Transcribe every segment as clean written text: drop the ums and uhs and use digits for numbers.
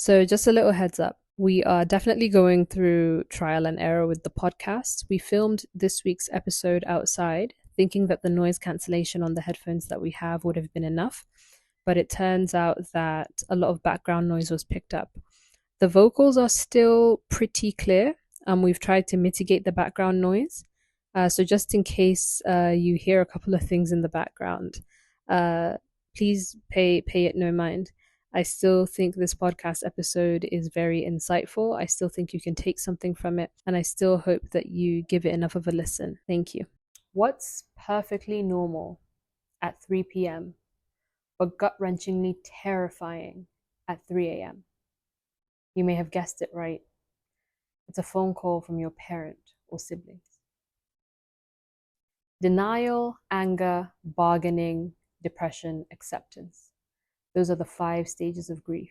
So, just a little heads up. We are definitely going through trial and error with the podcast. We filmed this week's episode outside, thinking that the noise cancellation on the headphones that we have would have been enough. But it turns out that a lot of background noise was picked up. The vocals are still pretty clear. We've tried to mitigate the background noise. So, just in case you hear a couple of things in the background, uh, please pay it no mind. I still think this podcast episode is very insightful. I still think you can take something from it, and I still hope that you give it enough of a listen. Thank you. What's perfectly normal at 3 p.m., but gut wrenchingly terrifying at 3 a.m.? You may have guessed it right. It's a phone call from your parent or siblings. Denial, anger, bargaining, depression, acceptance. Those are the 5 stages of grief.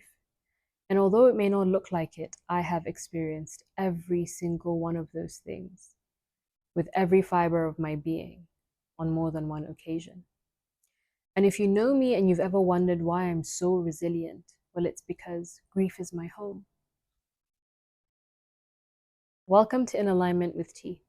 And although it may not look like it, I have experienced every single one of those things with every fiber of my being on more than one occasion. And if you know me and you've ever wondered why I'm so resilient, well, it's because grief is my home. Welcome to In Alignment with T,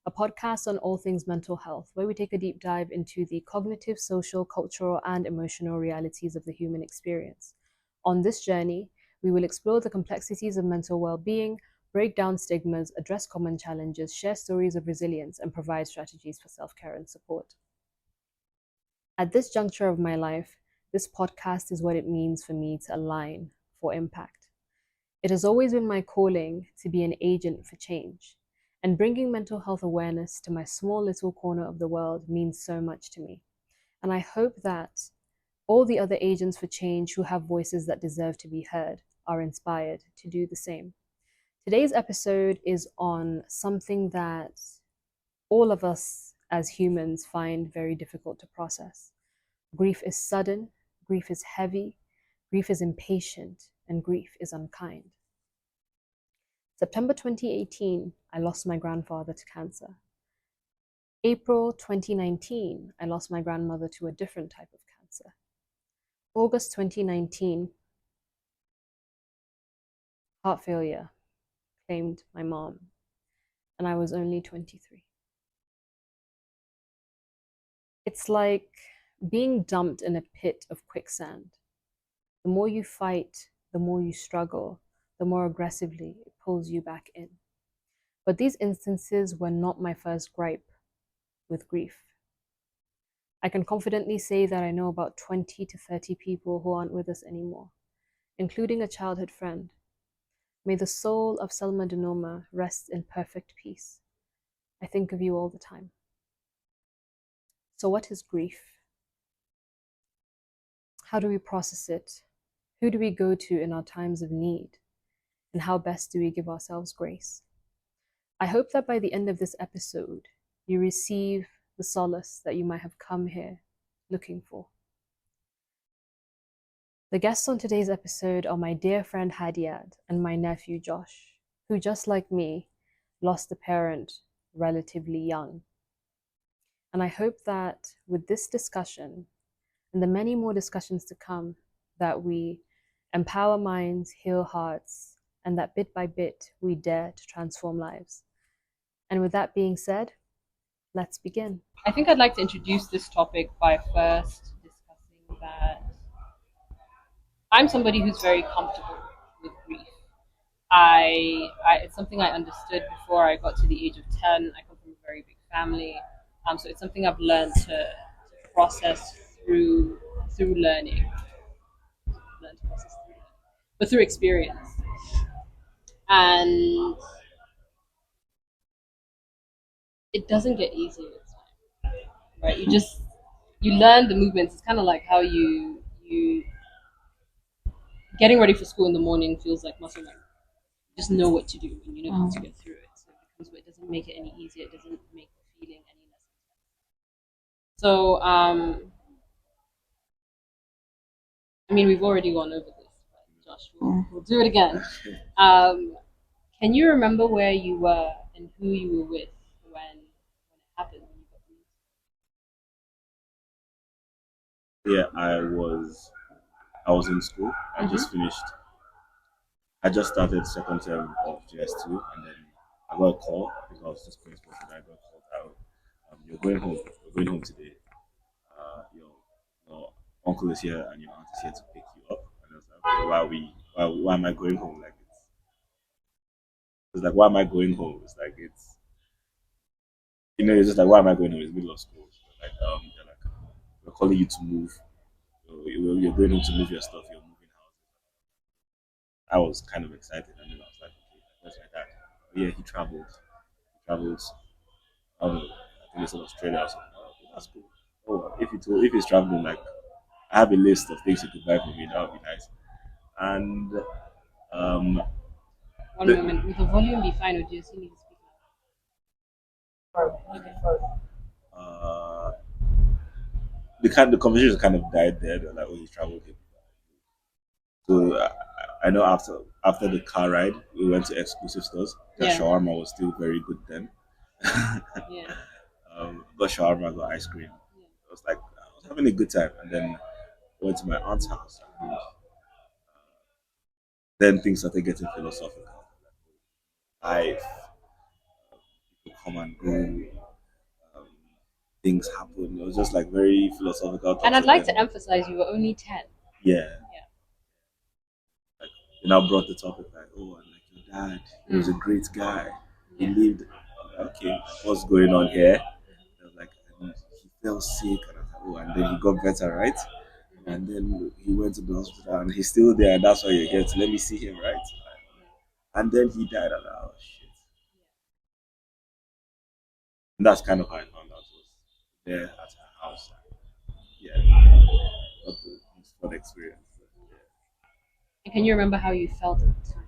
a podcast on all things mental health, where we take a deep dive into the cognitive, social, cultural, and emotional realities of the human experience. On this journey, we will explore the complexities of mental well-being, break down stigmas, address common challenges, share stories of resilience, and provide strategies for self-care and support. At this juncture of my life, this podcast is what it means for me to align for impact. It has always been my calling to be an agent for change, and bringing mental health awareness to my small little corner of the world means so much to me. And I hope that all the other agents for change who have voices that deserve to be heard are inspired to do the same. Today's episode is on something that all of us as humans find very difficult to process. Grief is sudden, grief is heavy, grief is impatient, and grief is unkind. September 2018, I lost my grandfather to cancer. April 2019, I lost my grandmother to a different type of cancer. August 2019, heart failure claimed my mom, and I was only 23. It's like being dumped in a pit of quicksand. The more you fight, the more you struggle, the more aggressively it pulls you back in. But these instances were not my first gripe with grief. I can confidently say that I know about 20 to 30 people who aren't with us anymore, including a childhood friend. May the soul of Selma Denoma rest in perfect peace. I think of you all the time. So what is grief? How do we process it? Who do we go to in our times of need? And how best do we give ourselves grace? I hope that by the end of this episode, you receive the solace that you might have come here looking for. The guests on today's episode are my dear friend Hadiyat and my nephew Josh, who, just like me, lost a parent relatively young. And I hope that with this discussion and the many more discussions to come, that we empower minds, heal hearts, and that bit by bit we dare to transform lives. And with that being said, let's begin. I think I'd like to introduce this topic by first discussing that I'm somebody who's very comfortable with grief. It's something I understood before I got to the age of 10. I come from a very big family, so it's something I've learned to process through learning, but through experience. And it doesn't get easier with time, right? You learn the movements. It's kind of like how you getting ready for school in the morning feels like muscle memory. You just know what to do and you know how to get through it. So it becomes, it doesn't make it any easier. It doesn't make the feeling any less intense. So I mean, we've already gone over this, but Josh, we'll do it again. Can you remember where you were and who you were with when it happened? When you got Yeah, I was in school. I just finished I just started second term of JS2, and then I got a call because this principal said I got called out. You're going home. You're going home today. Your uncle is here and your aunt is here to pick you up. And I was like, okay, why am I going home? Like it's like why am I going home? It's like it's just like why am I going home? It's middle of school. So like they're like we're calling you to move. So you're going home to move your stuff. You're moving houses. I was kind of excited, and then I was like, okay, where's my dad? Oh, yeah, he traveled. He traveled. I don't know. I think it's in Australia or something. Oh, okay, that's cool. Oh, if he's traveling, like I have a list of things you could buy for me. That would be nice. And um, One the, moment. Will the volume be fine, or do you still need to speak louder? Okay. uh, the conversation kind of died there. They're like, oh, he's traveled. So I know after the car ride, we went to exclusive stores. The Yeah. shawarma was still very good then. Yeah. Got shawarma, got ice cream. I was like, I was having a good time, and then went to my aunt's house. And then things started getting philosophical. Life, people come and go. Um, things happen. It was just like very philosophical And talks, I'd and like then to emphasize you were only 10. yeah, Yeah. like they now brought the topic like, oh, and like your dad, he was a Mm. great guy. He Yeah. lived. Okay, what's going on here? I was like, and he fell sick, and I was like, oh, and then he got better, right? And then he went to the hospital, and he's still there, and that's why you're here to let me see him, right? And then he died, and oh shit. And that's kind of how I found out was there at her house. Yeah, got the most fun experience. Yeah. And can you remember how you felt at the time?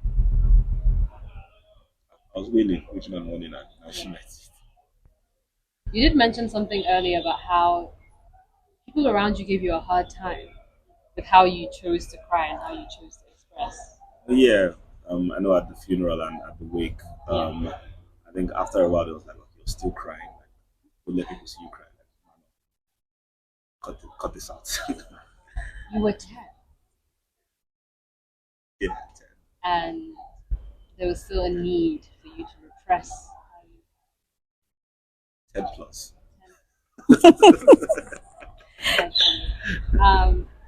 I was waiting, waiting on morning, and now she met it. You did mention something earlier about how people around you gave you a hard time with how you chose to cry and how you chose to express. But yeah, I know at the funeral and at the wake, Yeah. I think after a while, it was like, okay, you're still crying. Like, don't let people see you cry. Like, man, cut this out. You were 10, Yeah, and there was still a need for you to repress how you 10 plus. felt.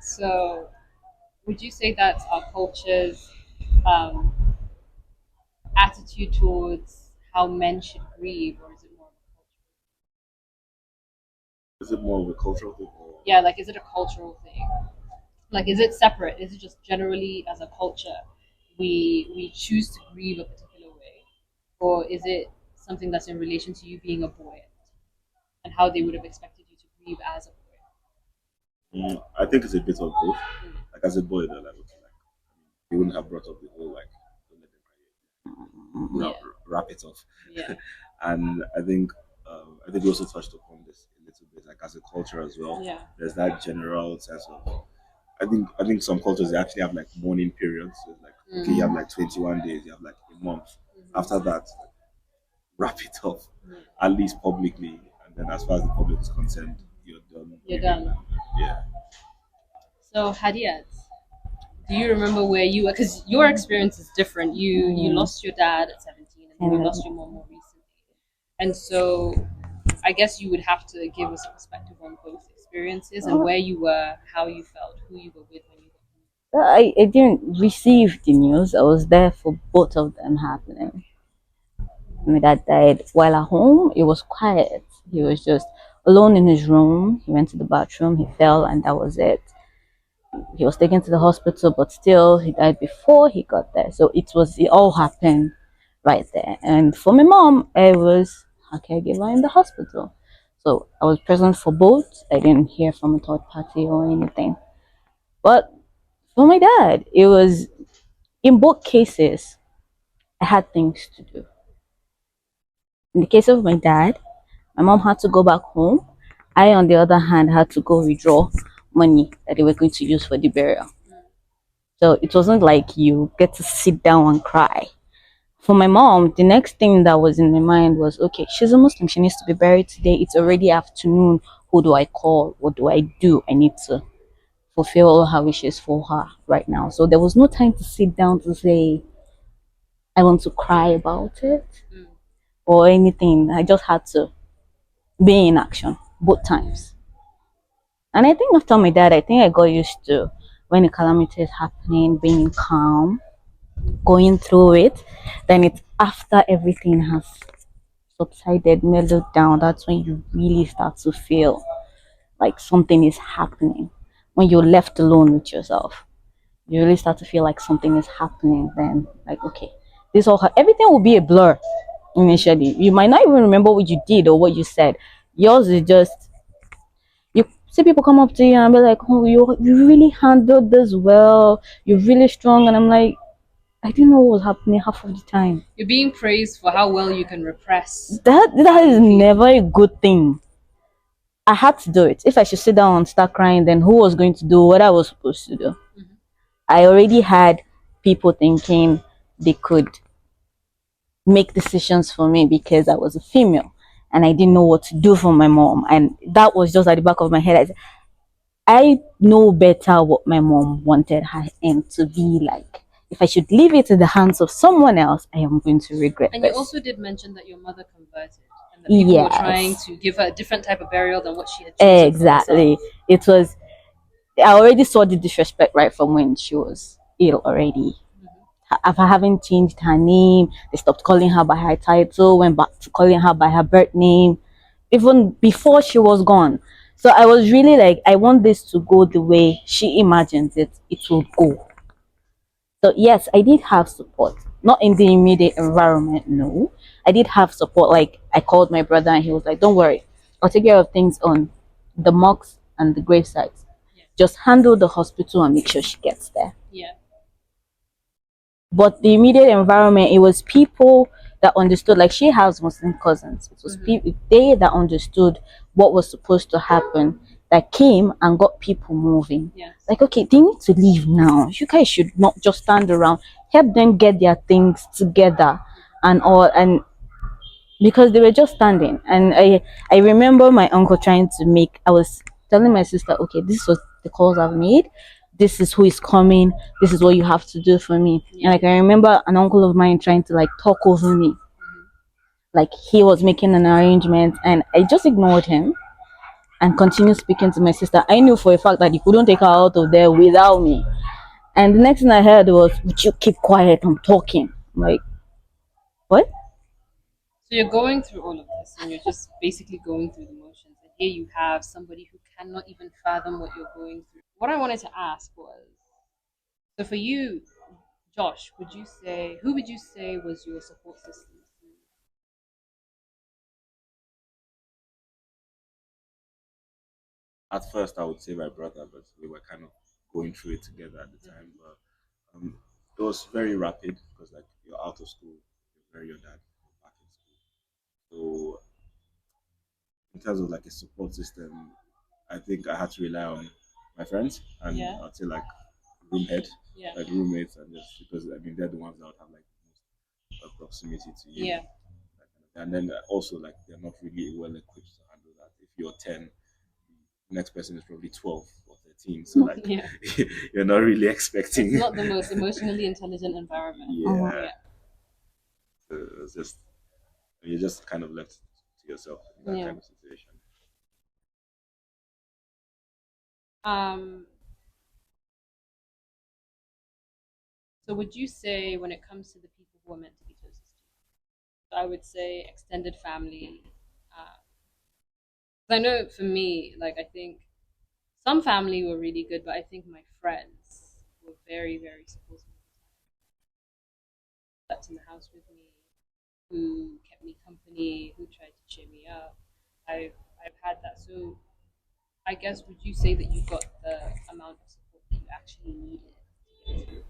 So would you say that's our culture's um, attitude towards how men should grieve, or is it more of a cultural? Is it more of a cultural thing or Yeah, like is it a cultural thing? Like is it separate? Is it just generally as a culture we choose to grieve a particular way, or is it something that's in relation to you being a boy and how they would have expected you to grieve as a boy? I think it's a bit of both. Mm. Like as a boy, they're like, okay, like they wouldn't have brought up the whole like don't let them cry, Yeah, wrap it off. yeah, And I think we also touched upon this a little bit, like as a culture as well. yeah. There's that general sense of I think some cultures they actually have like mourning periods. So it's like okay, you have like 21 days, you have like a month. After that, wrap it off, Yeah. at least publicly, and then as far as the public is concerned, you're done. You're done. Yeah. So Hadiyat, do you remember where you were? Because your experience is different. You lost your dad at 17, and then you lost your mom more recently. And so I guess you would have to give us a perspective on both experiences and where you were, how you felt, who you were with when you I didn't receive the news. I was there for both of them happening. My dad died while at home. It was quiet. He was just alone in his room. He went to the bathroom, he fell, and that was it. He was taken to the hospital, but still, he died before he got there. So it all happened right there. And for my mom, I was a caregiver in the hospital. So I was present for both. I didn't hear from a third party or anything. But for my dad, it was in both cases, I had things to do. In the case of my dad, my mom had to go back home. I, on the other hand, had to go withdraw money that they were going to use for the burial. So it wasn't like you get to sit down and cry. For my mom, the next thing that was in my mind was, okay, she's a Muslim. She needs to be buried today. It's already afternoon. Who do I call? What do I do? I need to fulfill all her wishes for her right now. So there was no time to sit down to say, I want to cry about it Mm. or anything. I just had to be in action both times. And I think after my dad, I think I got used to when a calamity is happening, being calm, going through it. Then it's after everything has subsided, mellowed down, that's when you really start to feel like something is happening. When you're left alone with yourself, you really start to feel like something is happening. Then, like, okay, everything will be a blur initially. You might not even remember what you did or what you said. Yours is just you see people come up to you and be like, "Oh, you really handled this well. You're really strong," and I'm like, I didn't know what was happening half of the time. You're being praised for how well you can repress. That is never a good thing. I had to do it. If I should sit down and start crying, then who was going to do what I was supposed to do? Mm-hmm. I already had people thinking they could make decisions for me because I was a female and I didn't know what to do for my mom. And that was just at the back of my head. I know better what my mom wanted her end to be like. If I should leave it in the hands of someone else, I am going to regret And this. you also did mention that your mother converted and that people were trying to give her a different type of burial than what she had chosen. Exactly. It was, I already saw the disrespect right from when she was ill already. After having changed her name, they stopped calling her by her title, went back to calling her by her birth name, even before she was gone. So I was really like, I want this to go the way she imagines it will go. So yes, I did have support. Not in the immediate environment, no. I did have support. Like I called my brother and he was like, don't worry, I'll take care of things on the mocks and the grave sites. Yeah. Just handle the hospital and make sure she gets there. Yeah. But the immediate environment, it was people that understood. Like she has Muslim cousins. It was people they that understood what was supposed to happen, that came and got people moving. Yes. Like, okay, they need to leave now. You guys should not just stand around. Help them get their things together and all. And because they were just standing, and I remember my uncle trying to make. I was telling my sister, okay, this was the calls I've made. This is who is coming. This is what you have to do for me. And like I remember an uncle of mine trying to like talk over me, like he was making an arrangement, and I just ignored him and continued speaking to my sister. I knew for a fact that he couldn't take her out of there without me. And the next thing I heard was, "Would you keep quiet? I'm talking." I'm like, what? So you're going through all of this and you're just basically going through the motions. And here you have somebody who cannot even fathom what you're going through. What I wanted to ask was, so for you, Josh, who would you say was your support system? At first, I would say my brother, but we were kind of going through it together at the time. But it was very rapid because like you're out of school, you're very your dad, you're back in school. So in terms of like a support system, I think I had to rely on my friends and Yeah. I'd say like roomhead, Yeah. like roommates, and just because I mean they're the ones that would have like the most proximity to you. Yeah. And then also like they're not really well equipped to handle that. If you're 10, the next person is probably 12 or 13. So like Yeah. you're not really expecting. It's not the most emotionally intelligent environment. Yeah. Yeah. So it's just you're just kind of left to yourself in that Yeah. kind of situation. Um. So would you say when it comes to the people who are meant to be closest to you, I would say extended family. 'Cause I know for me, like I think some family were really good, but I think my friends were very, very supportive. Slept in the house with me, who kept me company, who tried to cheer me up. I've had that. So I guess would you say that you got the amount of support that you actually needed?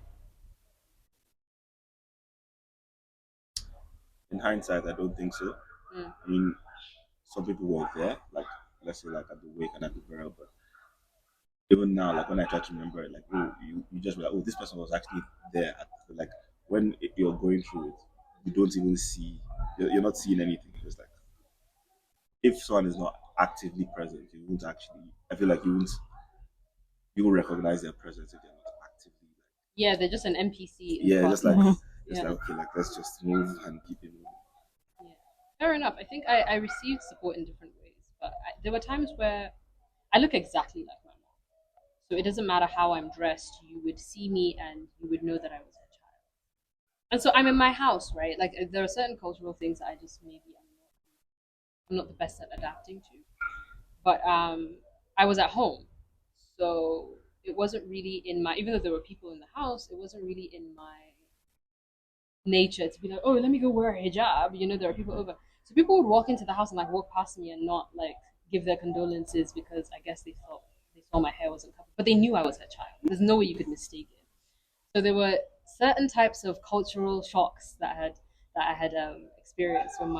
In hindsight, I don't think so. Mm. I mean, some people were there, like let's say like at the wake and at the burial, but even now, like when I try to remember it, like oh, you just like oh, this person was actually there. Like when you're going through it, you don't even see, you're not seeing anything. It's like if someone is not actively present, you won't actually. I feel like you will recognize their presence if they're not actively. Yeah, they're just an NPC in Yeah, the just like process. just Yeah. like okay, like let's just move and keep it moving. Yeah. Fair enough. I think I received support in different ways, but there were times where I look exactly like my mom. So it doesn't matter how I'm dressed, you would see me and you would know that I was her child. And so I'm in my house, right? Like there are certain cultural things that I just maybe I'm not the best at adapting to. But I was at home. So it wasn't really in my, even though there were people in the house, it wasn't really in my nature to be like, oh, let me go wear a hijab. You know, there are people over. So people would walk into the house and like walk past me and not like give their condolences because I guess they thought they saw my hair wasn't covered, but they knew I was her child. There's no way you could mistake it. So there were certain types of cultural shocks that I had experienced when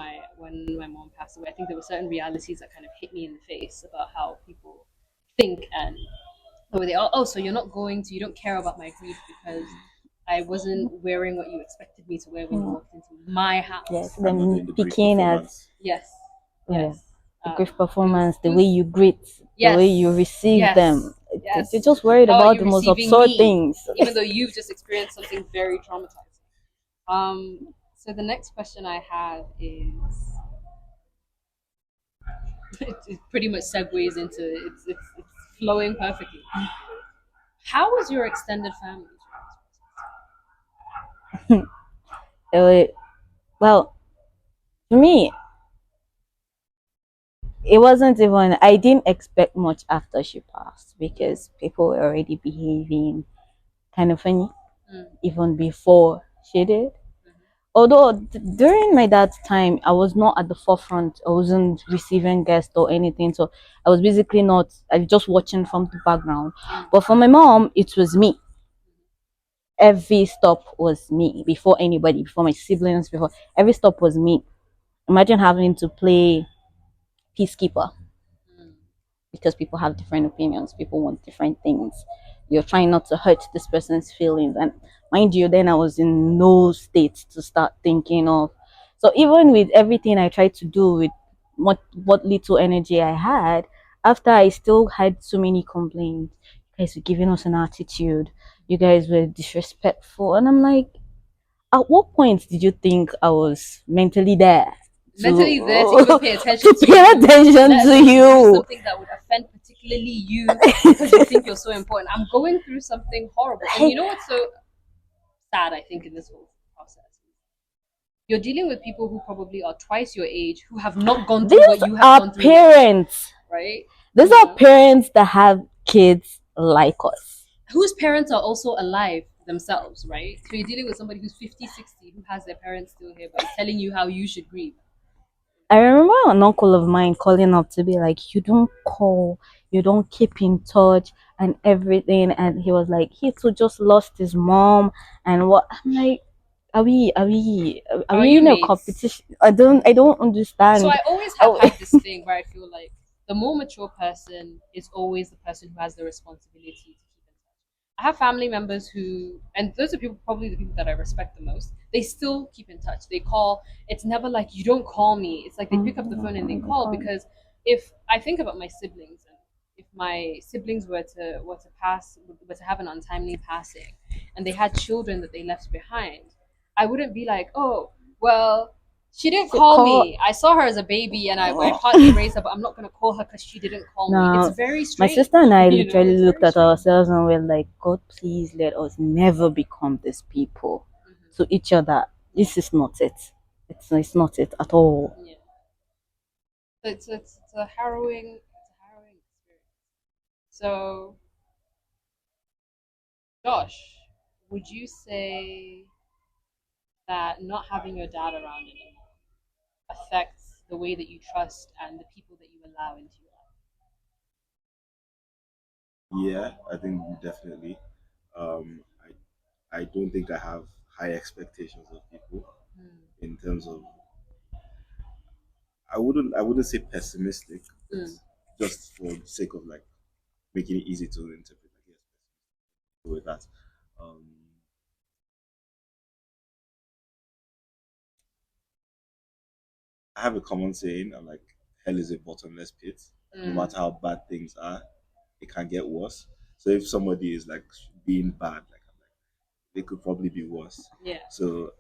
my mom passed away. I think there were certain realities that kind of hit me in the face about how people think and oh, so you don't care about my grief because I wasn't wearing what you expected me to wear when you Mm. walked into my Yes, house. I'm not then doing the brief picking at performance. Yes, yeah, yes. the grief It was performance, the way you greet, the way yes, you receive yes, them. You're yes. just worried How are about you the most receiving absurd me, things. even though you've just experienced something very traumatizing? So the next question I have is it pretty much segues into it's flowing perfectly. How was your extended family? Uh, well, for me, it wasn't even, I didn't expect much after she passed because people were already behaving kind of funny Mm, even before she did. mhm, Although during my dad's time, I was not at the forefront. I wasn't receiving guests or anything. So I was basically not, I was just watching from the background. mm, But for my mom, it was me. Every stop was me before anybody, before my siblings, before every stop was me. Imagine having to play peacekeeper mm. because people have different opinions, people want different things. You're trying not to hurt this person's feelings. And mind you, then I was in no state to start thinking of. So even with everything I tried to do with what little energy I had, after I still had so many complaints. You guys were giving us an attitude. You guys were disrespectful. And I'm like, at what point did you think I was mentally there Mentally there to to even pay attention to to pay you, attention let to alone to do you? something that would offend particularly you because you think you're so important. I'm going through something horrible. And you know what's so sad, I think, in this whole process? You're dealing with people who probably are twice your age who have not gone through These what you have are gone through, parents. right? These You are know, parents that have kids like us. whose parents are also alive themselves, right? So you're dealing with somebody who's 50, 60, who has their parents still here, but is telling you how you should grieve. I remember an uncle of mine calling up to be like, "You don't call, you don't keep in touch, and everything." And he was like, "He too just lost his mom, and what?" I'm like, are How are we you in a mates? competition? I don't So understand. I always have Oh, had this thing where I feel like the more mature person is always the person who has the responsibility to keep in touch. I have family members who, and those are people probably the people that I respect the most. They still keep in touch. They call. It's never like you don't call me. It's like they pick up the phone and they call because if I think about my siblings and if my siblings were to have an untimely passing and they had children that they left behind, I wouldn't be like, oh, well, she didn't she call called. me. I saw her as a baby and I partly raised her, but I'm not going to call her because she didn't call me. It's Now, very my strange. sister and I You know, literally it's looked very at strange. ourselves and we're like, God, please let us never become these people to Hmm. each other. Yeah. This is not it. It's not it at all. Yeah. It's a harrowing experience. So, Josh, would you say that not having your dad around anymore affects the way that you trust and the people that you allow into your Yeah, I think definitely. I don't think I have high expectations of people life? in terms of I wouldn't say pessimistic, but Mm. just for the sake of like making it easy to interpret, I guess with that. Um, I have a common saying, I'm like, hell is a bottomless pit. No Mm. matter how bad things are, it can get worse. So if somebody is like being bad, like It could probably be worse. Yeah. So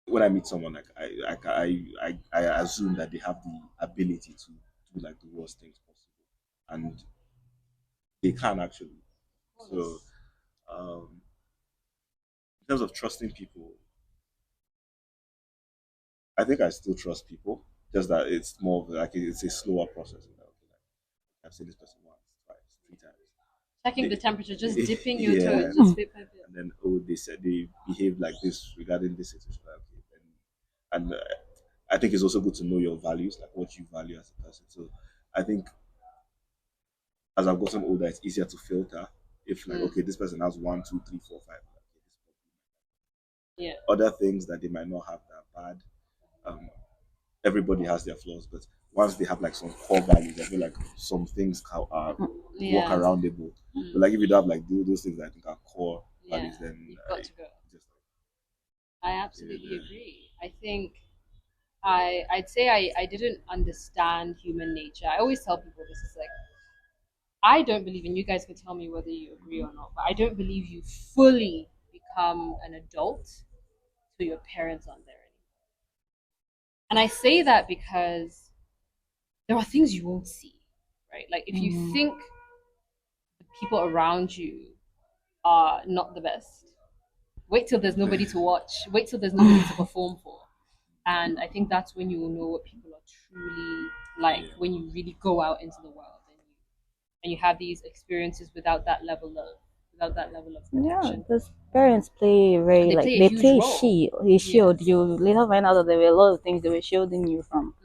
when I meet someone, like I assume that they have the ability to do like the worst things possible, and they can actually. So um, in terms of trusting people, I think I still trust people. Just that it's more of like it's a slower process. You know? Like, I've seen this person once, twice, three times. Checking the temperature, just dipping your Yeah, toe, just bit by bit. and then oh, they said they behaved like this regarding this situation. Like, okay, and I think it's also good to know your values, like what you value as a person. So I think as I've gotten older, it's easier to filter. If like, okay, this person has one, two, three, four, five. Like, okay, Yeah. other things that they might not have that bad. Um, everybody has their flaws, but once they have like some core values, I feel like some things are walk aroundable. But like if you don't have like those things that I think are core values, then you've got to go. Just, I absolutely agree. I think I'd say I didn't understand human nature. I always tell people this is like I don't believe, and you guys can tell me whether you agree or not, but I don't believe you fully become an adult till your parents aren't there anymore. And I say that because there are things you won't see, right? Like if you think the people around you are not the best, wait till there's nobody to watch, wait till there's nobody to perform for. And I think that's when you will know what people are truly like, when you really go out into the world and you have these experiences without that level of protection. Yeah, because parents play very They like play a they huge play role. shield. You later find out that there were a lot of things they were shielding you from.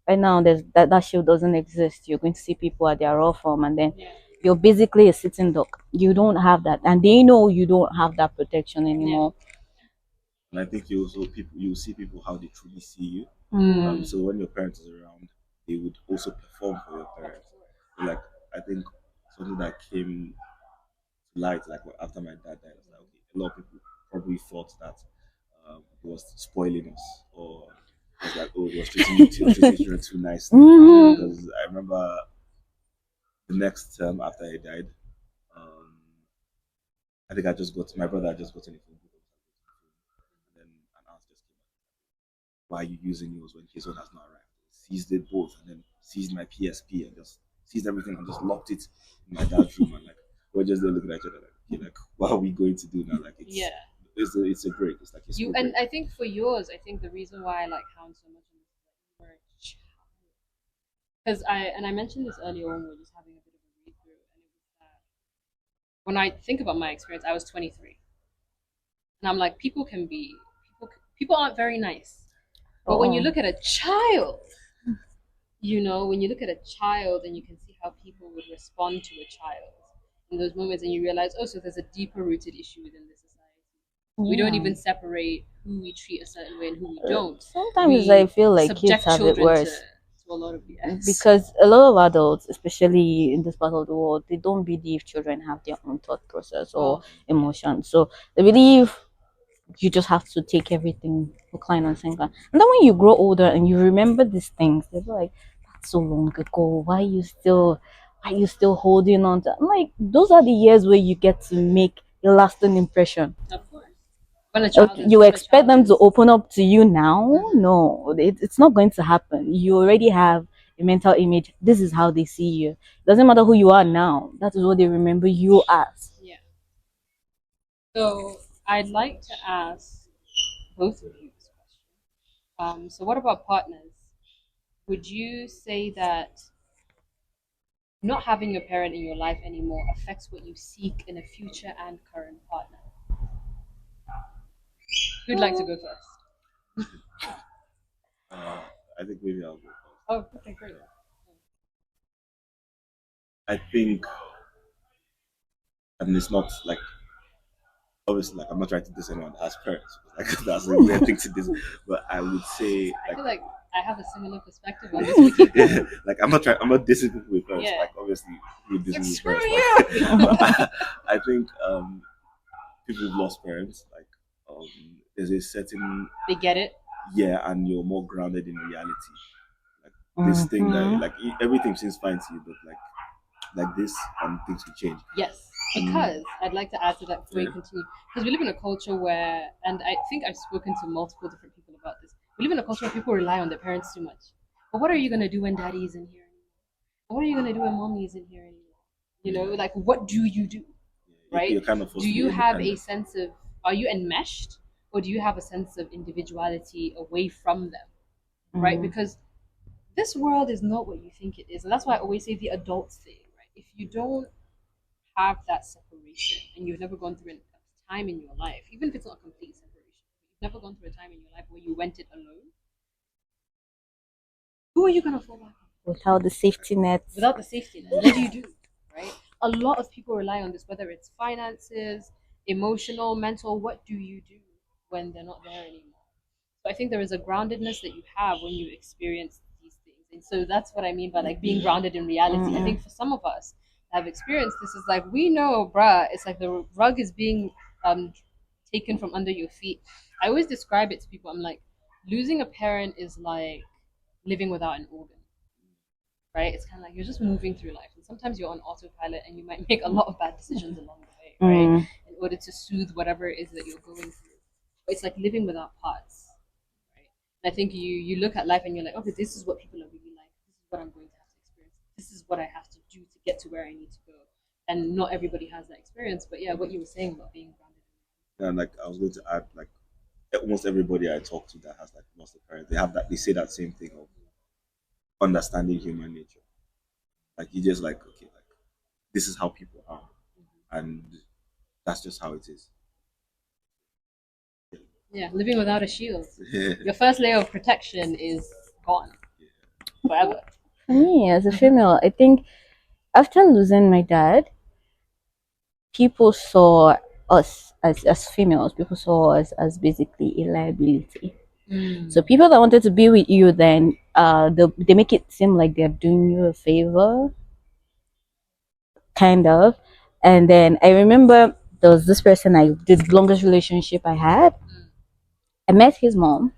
Right now, there's that shield doesn't exist. You're going to see people at their raw form, and then you're basically a sitting duck. You don't have that, and they know you don't have that protection anymore. and I think you see people how they truly see you. So when your parents is around, they would also perform for your parents. Like I think something that came to light like after my dad died, I was like, okay, a lot of people probably thought that he was spoiling us, or it was like, oh, he was treating children too nicely. Because I remember the next term after he died, um, I think I just got my brother had just gotten a phone book, and then an aunt just came out, why are you using yours when his one has not arrived? Seized it both and then seized my PSP and just seized everything and just locked it in my dad's room, and like we're just there looking at each other like, okay, like what are we going to do now? Like it's a break. It's like you and I think for yours, I think the reason why I like Hound so much is because I mentioned this earlier when we were just having a bit of a read through, and it was that when I think about my experience, I was 23, and I'm like, people aren't very nice, but when you look at a child, when you look at a child and you can see how people would respond to a child in those moments, and you realize, oh, so there's a deeper rooted issue within this society. We don't even separate who we treat a certain way and who we don't. Sometimes I feel like kids have it worse. To a lot of BS. Because a lot of adults, especially in this part of the world, they don't believe children have their own thought process or emotions. So they believe you just have to take everything hook, line, and sinker. And then when you grow older and you remember these things, they're like, "That's so long ago. Why are you still holding on to?" I'm like, those are the years where you get to make a lasting impression. Of course. You expect them to open up to you now? No, it's not going to happen. You already have a mental image. This is how they see you. It doesn't matter who you are now. That is what they remember you as. Yeah. So I'd like to ask both of you this question. So what about partners? Would you say that not having a parent in your life anymore affects what you seek in a future and current partner? Who'd like to go first? I think maybe I'll go first. Oh, okay, great. I think, and it's not like obviously like I'm not trying to diss anyone that has parents. Like that's a weird thing to do. But I would say I feel like I have a similar perspective on this. Like I'm not dissing people with parents. Like obviously we're dissing with parents. Like, I think people who've lost parents, like there's a certain they get it. Yeah, and you're more grounded in reality. Like this thing that like everything seems fine to you, but like this and things will change. Yes. Because I'd like to add to that before you Yeah. continue. Because we live in a culture where, and I think I've spoken to multiple different people about this. We live in a culture where people rely on their parents too much. But what are you gonna do when daddy isn't here anymore? What are you gonna do when mommy isn't here anymore? You know, like what do you do? Right? You're kind of Do forced to be you have a independent. sense of, are you enmeshed, or do you have a sense of individuality away from them? Right? Because this world is not what you think it is. And that's why I always say the adult thing, right? If you don't have that separation and you've never gone through a time in your life, even if it's not a complete separation, you've never gone through a time in your life where you went it alone, who are you going to fall back on? Without the safety net. Without the safety net, what do you do? Right? A lot of people rely on this, whether it's finances, emotional, mental. What do you do when they're not there anymore? So I think there is a groundedness that you have when you experience these things. And so that's what I mean by like being grounded in reality. I think for some of us that have experienced this, is like we know, bruh, it's like the rug is being taken from under your feet. I always describe it to people. I'm like, losing a parent is like living without an organ. Right? It's kind of like you're just moving through life, and sometimes you're on autopilot, and you might make a lot of bad decisions along the way, right? In order to soothe whatever it is that you're going through. But it's like living without parts, right? And I think you look at life and you're like, okay, this is what people are really like. This is what I'm going to have to experience. This is what I have to do to get to where I need to go. And not everybody has that experience. But yeah, what you were saying about being grounded. And like I was going to add, like almost everybody I talk to that has like lost a parent, they have that, they say that same thing of understanding human nature. Like you just like, okay, like this is how people are, and that's just how it is. Yeah, living without a shield. Yeah. Your first layer of protection is gone forever. For me, as a female, I think after losing my dad, people saw us as females, people saw us as basically a liability. So people that wanted to be with you then, they make it seem like they're doing you a favor, kind of. And then I remember there was this person, the longest relationship I had. I met his mom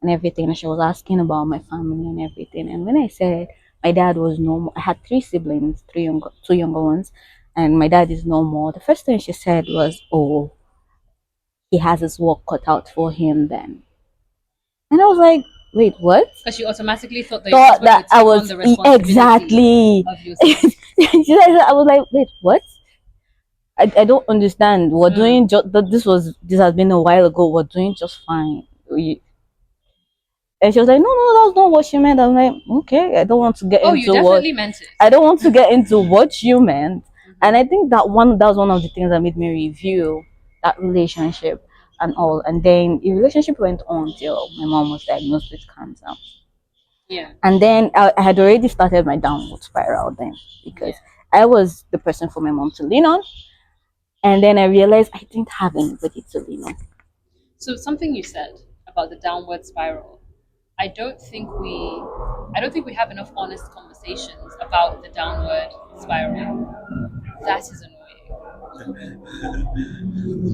and everything, and she was asking about my family and everything. And when I said my dad was no more, I had three siblings, two younger ones, and my dad is no more. The first thing she said was, "Oh, he has his work cut out for him then." And I was like, "Wait, what?" Because you automatically thought that Thought your husband that would I take on was the responsibility exactly. of your son. I was like, "Wait, what?" I don't understand. We're doing just this has been a while ago. We're doing just fine. And she was like, no, that's not what she meant. I'm like, okay, I don't want to get Oh, you into what definitely meant it. I don't want to get into what you meant. And I think that was one of the things that made me review that relationship and all. And then the relationship went on till my mom was diagnosed with cancer. Yeah. And then I had already started my downward spiral then, because I was the person for my mom to lean on. And then I realized I didn't have anybody to lean on. So something you said about the downward spiral, I don't think we have enough honest conversations about the downward spiral. That is annoying.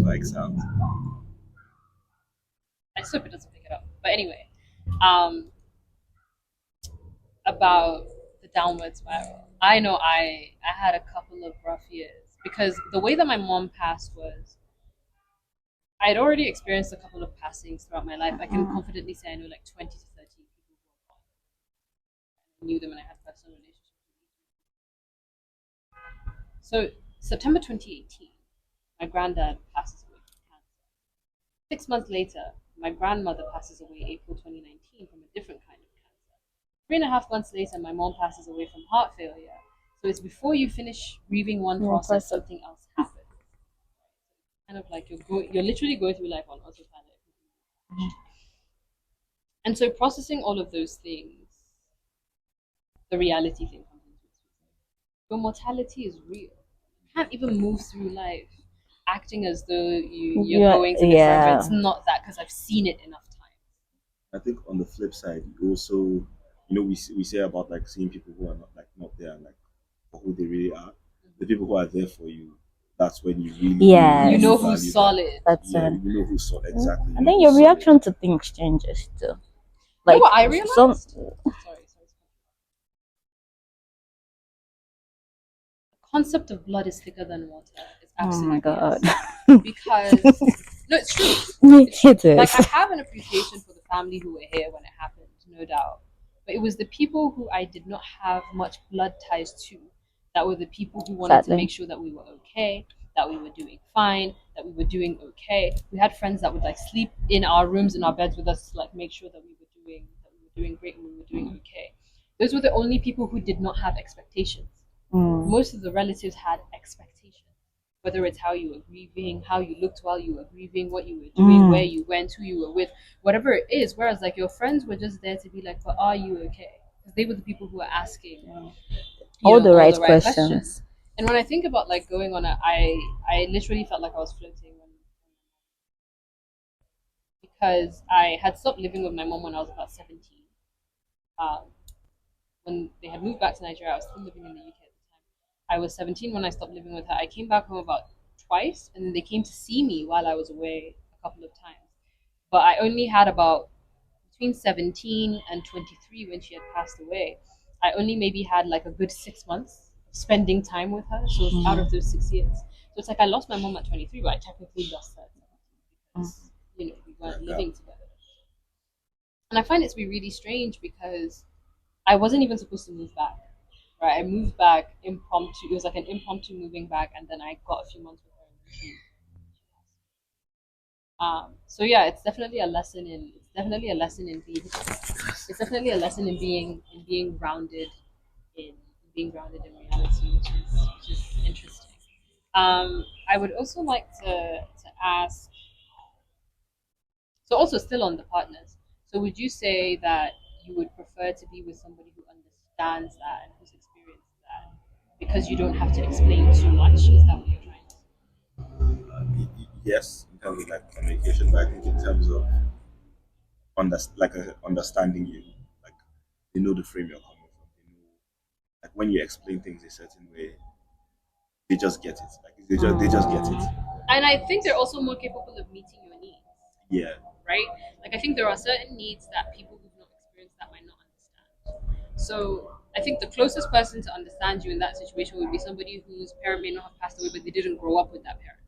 Like sound. I just hope it doesn't pick it up. But anyway, um, about the downward spiral. I know I had a couple of rough years because the way that my mom passed was I'd already experienced a couple of passings throughout my life. I can confidently say I know like 20 to 30 people who were gone. I knew them and I had personal relationships. So September 2018, my granddad passes away from cancer. 6 months later, my grandmother passes away April 2019 from a different kind of cancer. 3.5 months later, my mom passes away from heart failure. So it's before you finish grieving one process, something else happens. Kind of like you're literally going through life on autopilot. And so processing all of those things, the reality thing comes into it. Your mortality is real. You can't even move through life acting as though you're going to live forever. It's not that, because I've seen it enough times. I think on the flip side, you also, we say about like seeing people who are not there, like for who they really are. The people who are there for you, that's when you really Yes. You know value who's solid. That's Yeah, it. you know who's solid. Exactly. And then your reaction to things changes too. You know Like what I realized? Sorry. The concept of blood is thicker than water is Oh my Absolutely god. yes. Because no, it's true. It Like I is. have an appreciation for the family who were here when it happened, no doubt. But it was the people who I did not have much blood ties to that were the people who wanted to Sadly. make sure that we were okay, that we were doing fine, that we were doing okay. We had friends that would like sleep in our rooms, in our beds with us, to, like make sure that we were doing great and we were doing okay. Those were the only people who did not have expectations. Most of the relatives had expectations, whether it's how you were grieving, how you looked while you were grieving, what you were doing, where you went, who you were with, whatever it is. Whereas like your friends were just there to be like, but are you okay? Because they were the people who were asking, All the all right the right questions. questions. And when I think about like going on I literally felt like I was floating because I had stopped living with my mom when I was about 17. Um, when they had moved back to Nigeria, I was still living in the UK at the time. I was 17 when I stopped living with her. I came back home about twice, and then they came to see me while I was away a couple of times. But I only had about between 17 and 23 when she had passed away. I only maybe had like a good 6 months spending time with her. So out of those 6 years. So it's like I lost my mom at 23, but I technically lost her at 17 because, we weren't living together. And I find it to be really strange because I wasn't even supposed to move back. Right, I moved back impromptu. It was like an impromptu moving back, and then I got a few months with her. So yeah, it's definitely a lesson in. It's definitely a lesson in being. It's definitely a lesson in being grounded in being grounded in reality, which is interesting. I would also like to ask. So also still on the partners. So would you say that you would prefer to be with somebody who understands that and who's experienced that because you don't have to explain too much? Is that what you're trying to say? Yes, in terms of like communication, but I think in terms of understanding you, like they know the frame you're coming from. They know, like when you explain things a certain way, they just get it. Like they just get it. And I think they're also more capable of meeting your needs, Yeah, right? Like I think there are certain needs that people who've not experienced that might not understand. So I think the closest person to understand you in that situation would be somebody whose parent may not have passed away, but they didn't grow up with that parent,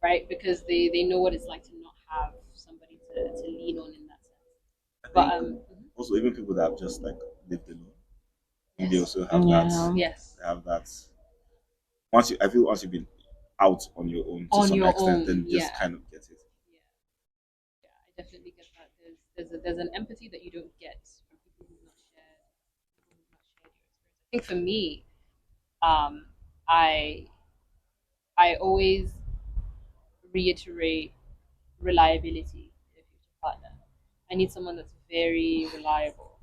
right? Because they know what it's like to not have somebody to lean on in that sense. I But think also even people that have just like lived alone, they yes, also have Yeah. that. yes, They have that. I feel once you've been out on your own to on some your extent, own, then you just yeah, kind of get it. yeah, yeah. I definitely get that. There's an empathy that you don't get from people who've not shared your experience. I think for me, um, I I always reiterate reliability in a future partner. I need someone that's very reliable.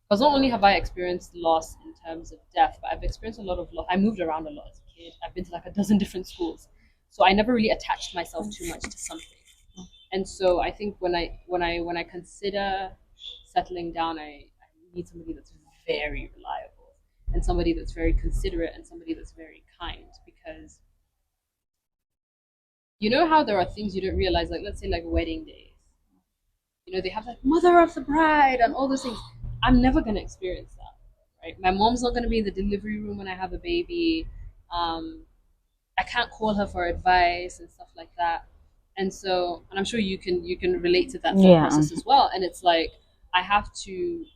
Because not only have I experienced loss in terms of death, but I've experienced a lot of loss. I moved around a lot as a kid. I've been to like a dozen different schools. So I never really attached myself too much to something. And so I think when I consider settling down, I need somebody that's very reliable and somebody that's very considerate and somebody that's very kind because you know how there are things you don't realize, like let's say like wedding days. They have like mother of the bride and all those things. I'm never gonna experience that, right? My mom's not gonna be in the delivery room when I have a baby. Um, I can't call her for advice and stuff like that. And I'm sure you can relate to that thought Yeah. process as well. And it's like I have to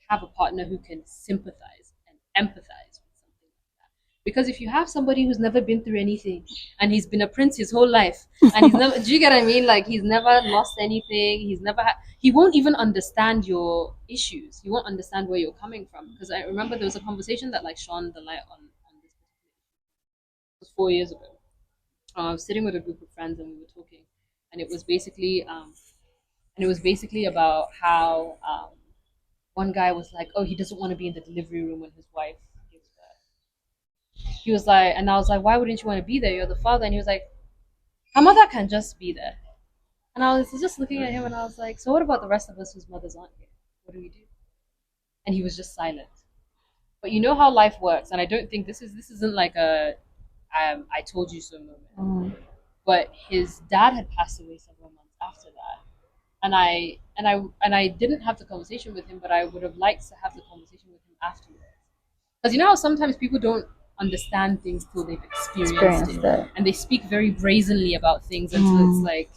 have a partner who can sympathize and empathize with something like that. Because if you have somebody who's never been through anything and he's been a prince his whole life and he's never, do you get what I mean? Like he's never lost anything. He won't even understand your issues. He won't understand where you're coming from. Because I remember there was a conversation that like shone the light on this. It was 4 years ago. I was sitting with a group of friends and we were talking, and it was basically about how one guy was like, oh, he doesn't want to be in the delivery room when his wife gives birth. He was like, and I was like, why wouldn't you want to be there? You're the father. And he was like, her mother can just be there. And I was just looking at him and I was like, so what about the rest of us whose mothers aren't here? What do we do? And he was just silent. But you know how life works, and I don't think this isn't like a I told you so moment. But his dad had passed away several months after that, and I didn't have the conversation with him, but I would have liked to have the conversation with him afterwards. Because you know how sometimes people don't understand things till they've experienced Experienced it. that. And they speak very brazenly about things until it's like,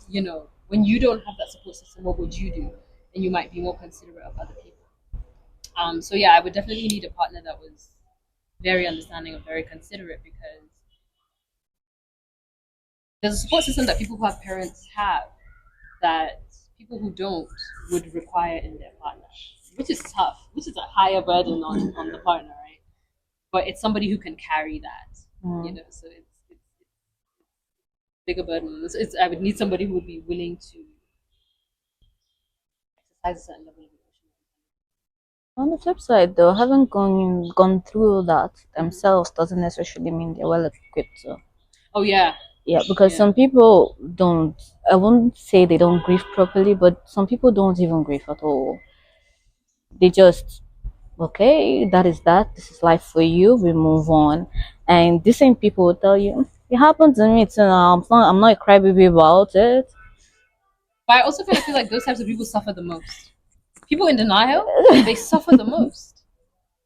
when you don't have that support system, what would you do? And you might be more considerate of other people. So yeah, I would definitely need a partner that was very understanding and very considerate, because there's a support system that people who have parents have that people who don't would require in their partner, which is tough, which is a higher burden on the partner, right? But it's somebody who can carry that, so it's a bigger burden. I would need somebody who would be willing to exercise a certain level of emotion. On the flip side, though, having gone through that themselves doesn't necessarily mean they're well equipped to. Oh yeah. Yeah, because Yeah. some people don't. I won't say they don't grieve properly, but some people don't even grieve at all. They just, okay, that is that. This is life for you. We move on, and the same people will tell you it happened to me too. Now I'm not a crybaby about it. But I also kind of feel like those types of people suffer the most. People in denial, they suffer the most.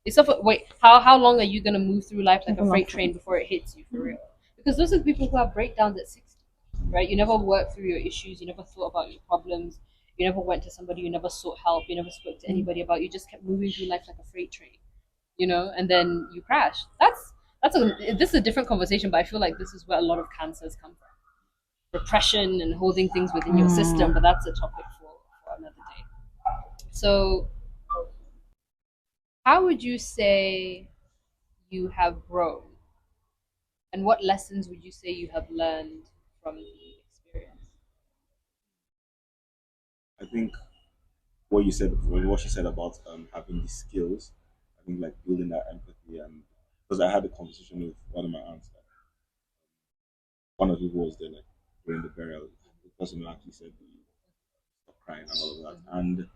They suffer. Wait, how long are you gonna move through life like a freight train before it hits you, for real? Because those are the people who have breakdowns at 60, right? You never worked through your issues. You never thought about your problems. You never went to somebody. You never sought help. You never spoke to anybody about. You just kept moving through life like a freight train, and then you crash. This is a different conversation, but I feel like this is where a lot of cancers come from: repression and holding things within your system. But that's a topic for another day. So, how would you say you have grown, and what lessons would you say you have learned from the experience? I think what she said about having the skills, I think like building that empathy, and because I had a conversation with one of my aunts, like, one of the people was there like during the burial, the person who actually said the stop crying and all of that. And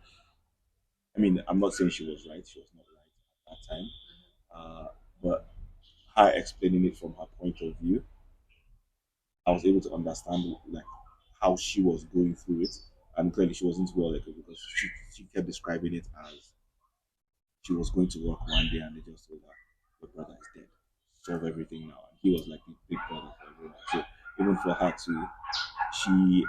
I mean, I'm not saying she was right; she was not right at that time. But her explaining it from her point of view, I was able to understand like how she was going through it, and clearly she wasn't well like because she kept describing it as she was going to work one day and they just told her your brother is dead, solve everything now. And he was like the big brother for everyone. So even for her to, she,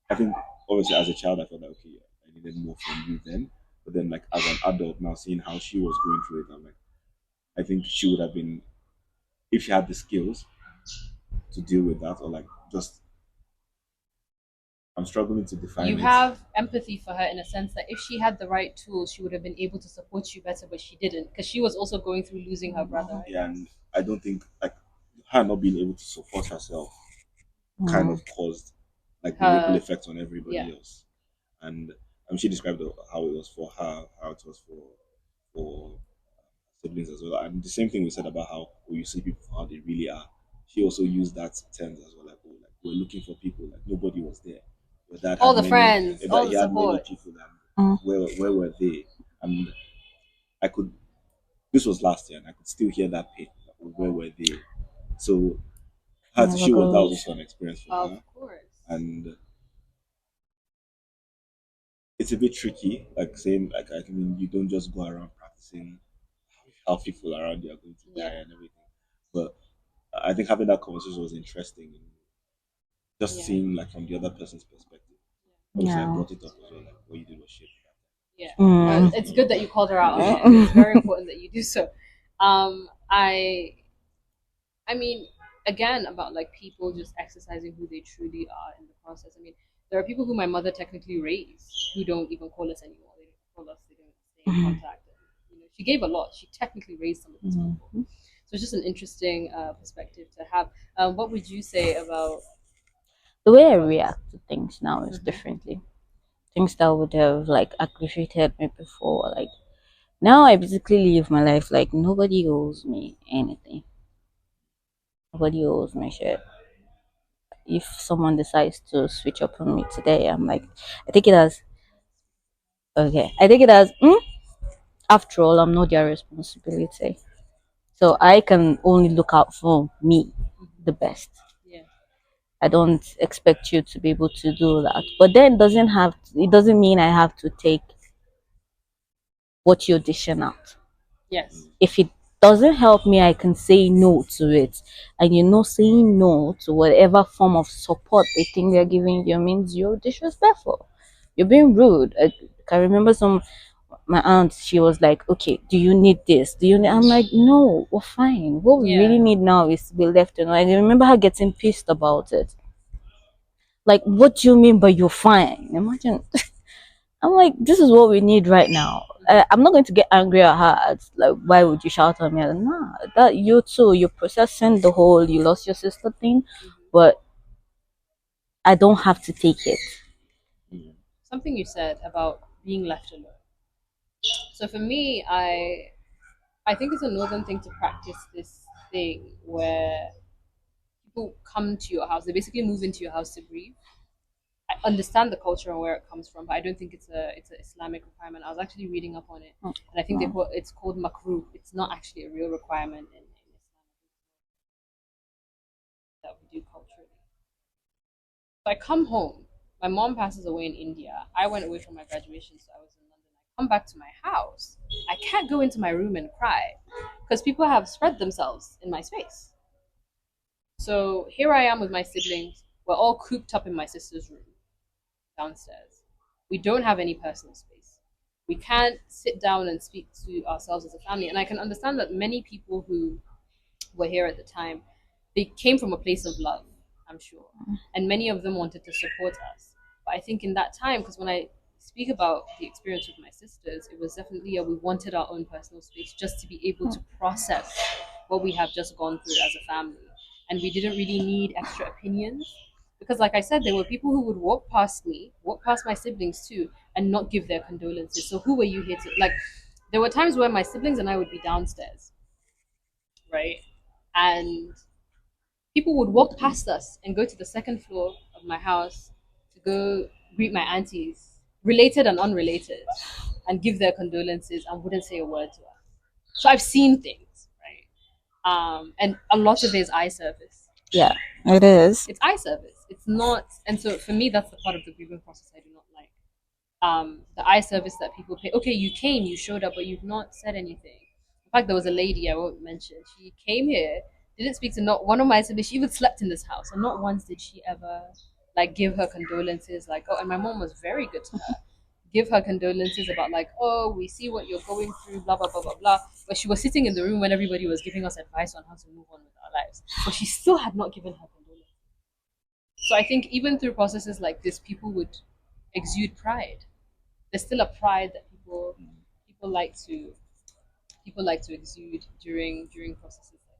I think obviously as a child I felt like okay, I needed more from you then, but then like as an adult now seeing how she was going through it, I'm like I think she would have been if she had the skills to deal with that or like just I'm struggling to define You it. have empathy for her in a sense that if she had the right tools, she would have been able to support you better, but she didn't because she was also going through losing her brother. Yeah, and I don't think like her not being able to support herself kind of caused like the ripple effect on everybody else. And she described how it was for her, how it was for siblings as well. And the same thing we said about how when you see people for how they really are, she also used that terms as well. Like, oh, like we're looking for people, like nobody was there. Your dad All had the many, friends, your all dad- the he had many support. people that where were they? And I could. This was last year, and I could still hear that pain. Like, where were they? So she was that was also an experience for her. Of course. And it's a bit tricky. Like saying like I mean you don't just go around practicing how people around you are going to die and everything. But I think having that conversation was interesting. Just seeing like from the other person's perspective. Obviously, I brought it up as well. Like what you did was shit. Yeah, it's good that you called her out on it. It's very important that you do so. I mean, again, about like people just exercising who they truly are in the process. I mean, there are people who my mother technically raised who don't even call us anymore. They don't call us. They don't stay in contact. And, she gave a lot. She technically raised some of these people. So it's just an interesting perspective to have. What would you say about the way I react to things now is differently. Things that would have like aggravated me before, like now I basically live my life like nobody owes me anything. Nobody owes me shit. If someone decides to switch up on me today, I'm like, I take it as okay. I take it as after all, I'm not their responsibility. So I can only look out for me the best. yeah? I don't expect you to be able to do that. But then it doesn't mean I have to take what you're dishing out. Yes. If it doesn't help me, I can say no to it. And saying no to whatever form of support they think they're giving you means you're disrespectful. You're being rude. I can remember my aunt, she was like, okay, do you need this? Do you need I'm like, no, we're fine. What we really need now is to be left alone. I remember her getting pissed about it. Like, what do you mean by you're fine? Imagine. I'm like, this is what we need right now. I'm not going to get angry at her. It's like, why would you shout at me? Like, nah, that you too. You're processing the whole you lost your sister thing, but I don't have to take it. Something you said about being left alone. So for me, I think it's a northern thing to practice this thing where people come to your house. They basically move into your house to grieve. I understand the culture and where it comes from, but I don't think it's an Islamic requirement. I was actually reading up on it, and I think it's called makruh. It's not actually a real requirement in Islam that we do culturally. So I come home. My mom passes away in India. I went away from my graduation, so I was in London. I come back to my house. I can't go into my room and cry because people have spread themselves in my space. So here I am with my siblings. We're all cooped up in my sister's room downstairs. We don't have any personal space. We can't sit down and speak to ourselves as a family. And I can understand that many people who were here at the time, they came from a place of love, I'm sure. And many of them wanted to support us. But I think in that time, because when I speak about the experience with my sisters, it was definitely we wanted our own personal space just to be able to process what we have just gone through as a family. And we didn't really need extra opinions. Because, like I said, there were people who would walk past me, walk past my siblings too, and not give their condolences. So, who were you here to? Like, there were times where my siblings and I would be downstairs, right? And people would walk past us and go to the second floor of my house to go greet my aunties, related and unrelated, and give their condolences and wouldn't say a word to us. So I've seen things, right? And a lot of it is eye service. Yeah, it is. It's eye service. It's not, and so for me, that's the part of the grieving process I do not like. The eye service that people pay. Okay, you came, you showed up, but you've not said anything. In fact, there was a lady I won't mention. She came here, didn't speak to not one of my siblings. She even slept in this house, and not once did she ever like give her condolences. Like, oh, and my mom was very good to her. Give her condolences about like, oh, we see what you're going through, blah blah blah blah blah. But she was sitting in the room when everybody was giving us advice on how to move on with our lives. But she still had not given her condolences. So I think even through processes like this, people would exude pride. There's still a pride that people like to people like to exude during processes like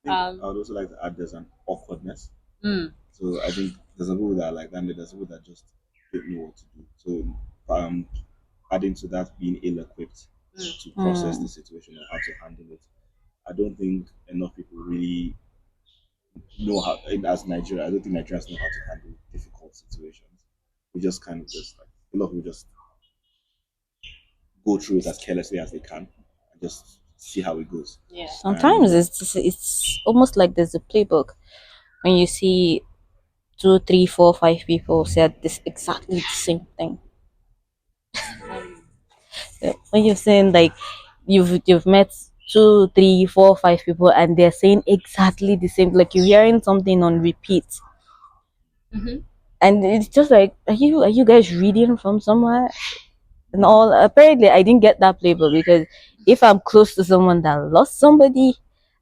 this. I think I would also like to add there's an awkwardness. Mm, So I think there's some people that are like that, and there's people that just don't know what to do. So adding to that, being ill-equipped to process the situation or how to handle it. I don't think enough people really know how. As Nigeria, I don't think Nigerians know how to handle difficult situations. We just kind of just like a lot of people just go through it as carelessly as they can and just see how it goes. yeah. Sometimes it's almost like there's a playbook when you see two, three, four, five people said this exactly the same thing. Um, When you're saying like you've met two, three, four, five people and they're saying exactly the same, like you're hearing something on repeat. mhm. And it's just like, are you guys reading from somewhere? And all apparently I didn't get that playbook because if I'm close to someone that lost somebody,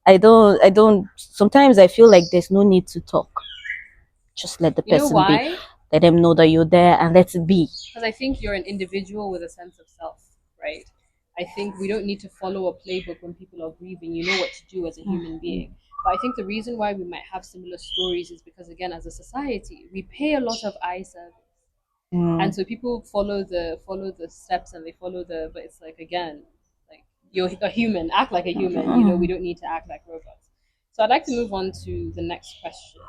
I don't sometimes I feel like there's no need to talk. Just let the You know person be. why? Let them know that you're there and let it be. Because I think you're an individual with a sense of self, right? I think we don't need to follow a playbook when people are grieving. You know what to do as a human being. But I think the reason why we might have similar stories is because, again, as a society, we pay a lot of eye service. And so people follow the steps and they follow but it's like, again, like, you're a human, act like a human. We don't need to act like robots. So I'd like to move on to the next question.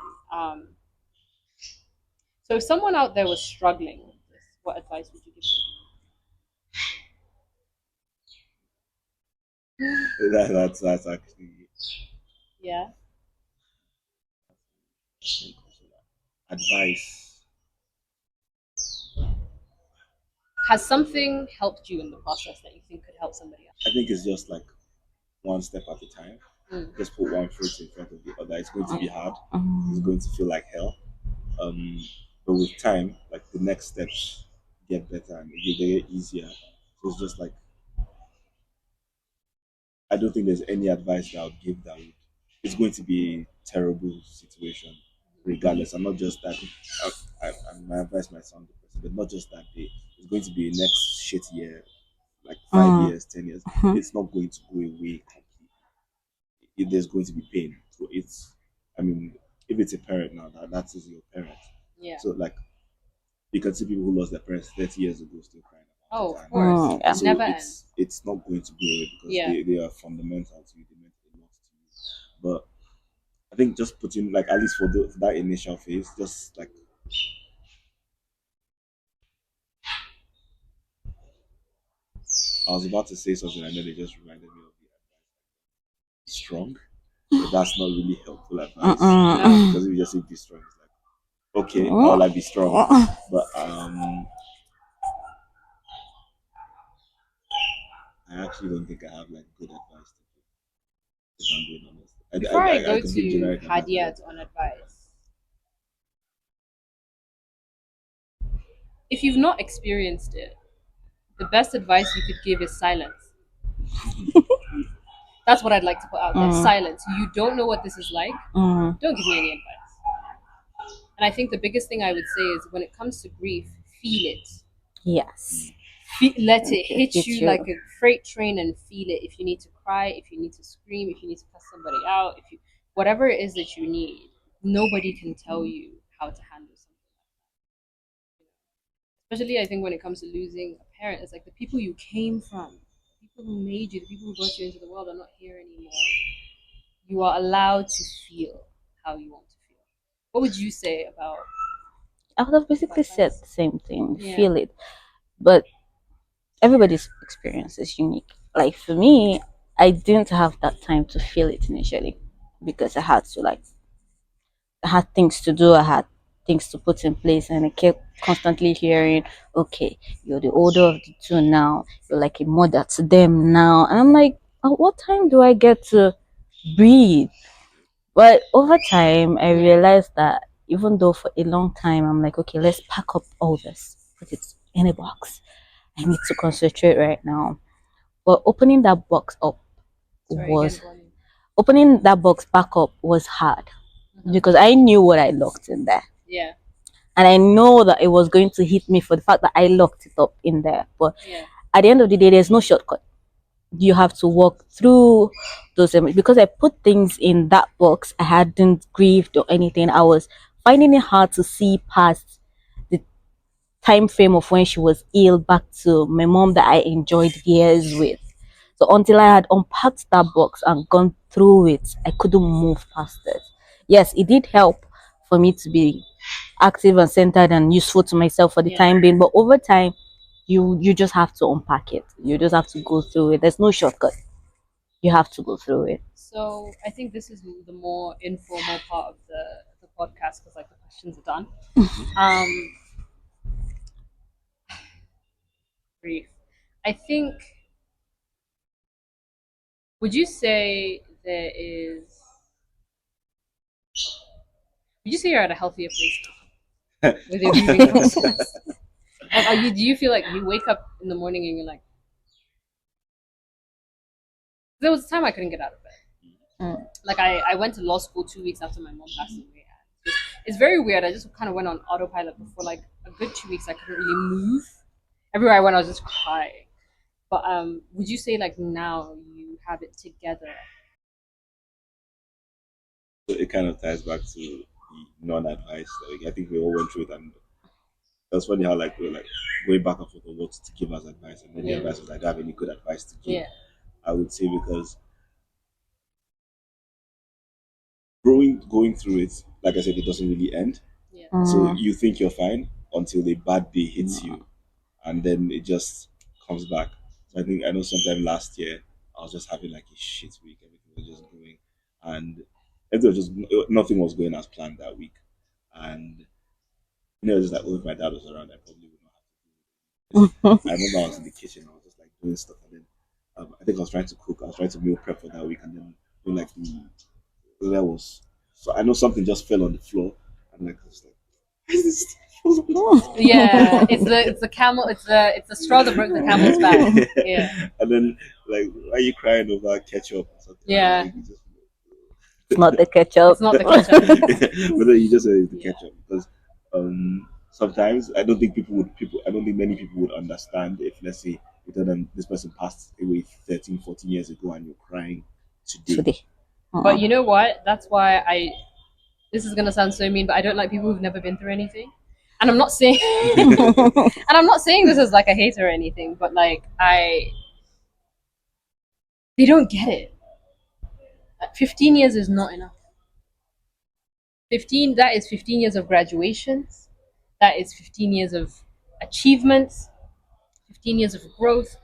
So if someone out there was struggling with this, what advice would you give them? That's actually Yeah. advice. Has something helped you in the process that you think could help somebody else? I think it's just like one step at a time. Mm. Just put one fruit in front of the other. It's going to be hard. It's Mm. going to feel like hell. Um, but with time, like the next steps get better and they get easier. So it's just like I don't think there's any advice that I would give that would. It's going to be a terrible situation, regardless. I'm not just that. My advice might sound depressing, but not just that day. It's going to be a next shit year, like five Mm. years, 10 years. Mhm. It's not going to go away completely. There's going to be pain. So it's. I mean, if it's a parent now, that is your parent. Yeah. So like you can see people who lost their parents 30 years ago still crying Oh, about it. of And course. Yeah. It so never it's ends. it's not going to go away because Yeah. they are fundamental to you. They meant a lot to you. But I think just putting like at least for that initial phase, just like I was about to say something and then it just reminded me of the strong. But that's not really helpful advice Mm-mm. because if you just say be strong, it's like okay, how will Mm. I be strong? But I actually don't think I have like good advice to give. If I'm being honest, Before I I go could give to generic advice. But I don't Hadiyat think on advice, if you've not experienced it, the best advice you could give is silence. That's what I'd like to put out there. Mm. Silence. You don't know what this is like. Mm. Don't give me any advice. And I think the biggest thing I would say is when it comes to grief, feel it. Yes. Let it Okay, hit hit you you. like a freight train and feel it. If you need to cry, if you need to scream, if you need to cuss somebody out, if you whatever it is that you need, nobody can tell you how to handle something like that. Especially I think when it comes to losing a parent, it's like the people you came from, the people who made you, the people who brought you into the world are not here anymore. You are allowed to feel how you want to feel. What would you say about I would have basically said advice? the same thing. Yeah. Feel it, but everybody's experience is unique. Like for me, I didn't have that time to feel it initially because I had things to do, I had things to put in place, and I kept constantly hearing, okay, you're the older of the two now, you're like a mother to them now. And I'm like, at what time do I get to breathe? But over time, I Yeah. realized that even though for a long time, I'm like, okay, let's pack up all this, put it in a box. I need to concentrate right now. But Sorry again, was Bonnie. opening that box back up was hard Uh-huh. because I knew what I locked in there. Yeah. And I know that it was going to hit me for the fact that I locked it up in there. But Yeah. at the end of the day, there's no shortcut. You have to walk through those because I put things in that box. I hadn't grieved or anything. I was finding it hard to see past the time frame of when she was ill back to my mom that I enjoyed years with. So until I had unpacked that box and gone through it, I couldn't move past it. Yes, it did help for me to be active and centered and useful to myself for the Yeah. time being. But over time, you just have to unpack it. You just have to go through it. There's no shortcut. You have to go through it. So I think this is the more informal part of the podcast because like the questions are done. Um, brief. I think. Would you say there is? Would you say you're at a healthier place now with your grieving process? Like, are you? Do you feel like you wake up in the morning and you're like, there was a time I couldn't get out of bed. Mm. Like I went to law school 2 weeks after my mom passed away. It's very weird. I just kind of went on autopilot before like a good 2 weeks. I couldn't really move. Everywhere I went, I was just crying. But would you say like now you have it together? So it kind of ties back to the non-advice. Like, I think we all went through it, and that's funny how like we are like going back and forth on what to give as advice, and then the Yeah. advice was like, "I have any good advice to give?" Yeah. I would say because going through it, like I said, it doesn't really end. Yeah. So Mm. you think you're fine until a bad day hits you, and then it just comes back. So I think I know sometime last year I was just having like a shit week. Everything was just going, and everything was just nothing was going as planned that week, and it was just like, oh, if my dad was around, I probably would not have to do it. I remember I was in the kitchen, I was just like doing stuff, and then I think I was trying to cook. I was trying to meal prep for that week, and then when like there was, so I know something just fell on the floor. I'm like, I was like, "Why is this?" Yeah, it's the camel. It's the straw that broke the camel's back. Yeah, And then like, why are you crying over ketchup or something? yeah. Like, you just, It's not the ketchup. It's not the ketchup. but then you just say it's the Yeah. ketchup because sometimes I don't think I don't think many people would understand if, let's say, you tell them this person passed away 13, 14 years ago and you're crying today. Today. But you know what? That's why I. This is gonna sound so mean, but I don't like people who've never been through anything. And I'm not saying, and I'm not saying this as like a hater or anything, but like they don't get it. 15 years is not enough. 15, that is 15 years of graduations. That is 15 years of achievements, 15 years of growth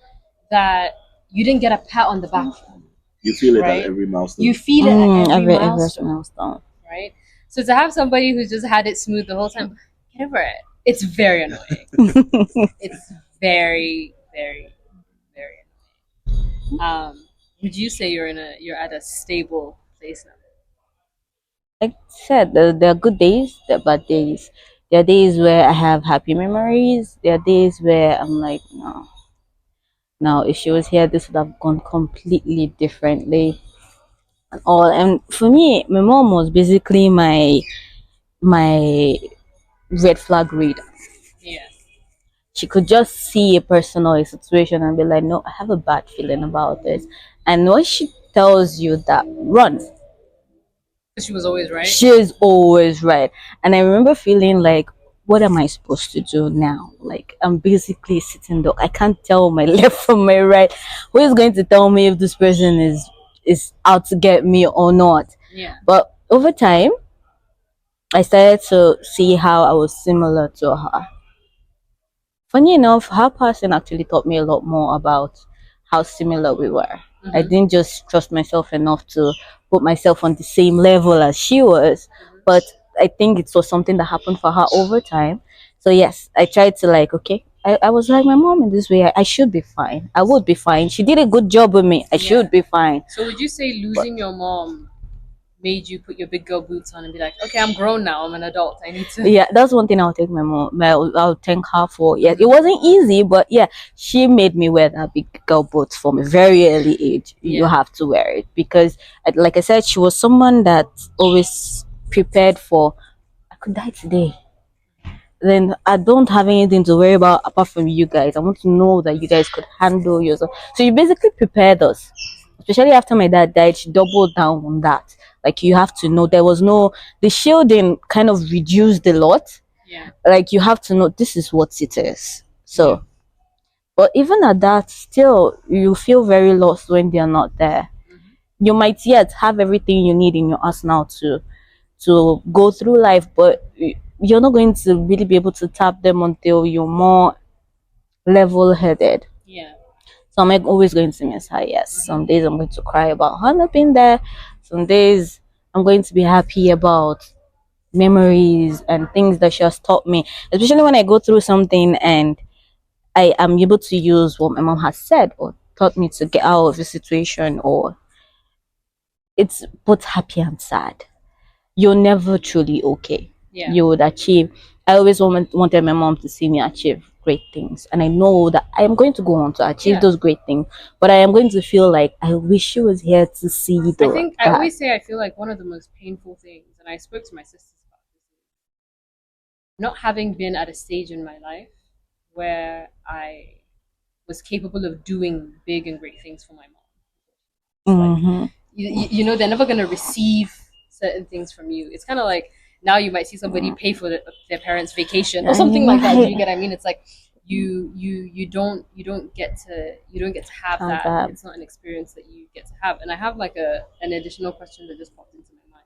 that you didn't get a pat on the back for, You feel it at right? every milestone. You feel it at every every milestone, milestone. right? So to have somebody who's just had it smooth the whole time, get over it. It's very annoying. It's very, very, very annoying. Would you say you're at a stable place now? Like I said, there are good days, there are bad days. There are days where I have happy memories. There are days where I'm like, no. Now, if she was here, this would have gone completely differently. And all. And for me, my mom was basically my red flag reader. Yeah. She could just see a person or a situation and be like, no, I have a bad feeling about this. And when she tells you that, run. Because she was always right. She is always right. And I remember feeling like, what am I supposed to do now? Like, I'm basically sitting there. I can't tell my left from my right. Who is going to tell me if this person is out to get me or not? Yeah. But over time, I started to see how I was similar to her. Funny enough, her passing actually taught me a lot more about how similar we were. I didn't just trust myself enough to put myself on the same level as she was, but I think it was something that happened for her over time. So yes, I tried to like, okay, I was like my mom in this way. I should be fine. I would be fine. She did a good job with me. I should be fine. So would you say But losing your mom made you put your big girl boots on and be like, okay, I'm grown now. I'm an adult. I need to. yeah, that's one thing I'll take my mom. I'll thank her for. Yeah, it wasn't easy, but yeah, she made me wear that big girl boots from a very early age. You Yeah. have to wear it because, like I said, she was someone that always prepared for. I could die today. Then I don't have anything to worry about apart from you guys. I want to know that you guys could handle yourself. So you basically prepared us. Especially after my dad died, she doubled down on that. Like you have to know there was no the shielding kind of reduced a lot. Yeah. Like you have to know this is what it is. So but even at that, still you feel very lost when they're not there. You might yet have everything you need in your arsenal to go through life, but you're not going to really be able to tap them until you're more level headed. Yeah. So I'm like always going to miss her. Yes, some days I'm going to cry about her not being there. Some days I'm going to be happy about memories and things that she has taught me. Especially when I go through something and I am able to use what my mom has said or taught me to get out of the situation, or it's both happy and sad. You're never truly okay. Yeah. You would achieve. I always wanted my mom to see me achieve great things, and I know that I am going to go on to achieve those great things. But I am going to feel like I wish she was here to see the. I think I always say I feel like one of the most painful things, and I spoke to my sisters about this, not having been at a stage in my life where I was capable of doing big and great things for my mom. Mhm. You know, they're never going to receive certain things from you. It's kind of like now you might see somebody pay for their parents' vacation or something like that. Do you get what I mean? It's like you don't get to have that. It's not an experience that you get to have. And I have like an additional question that just popped into my mind.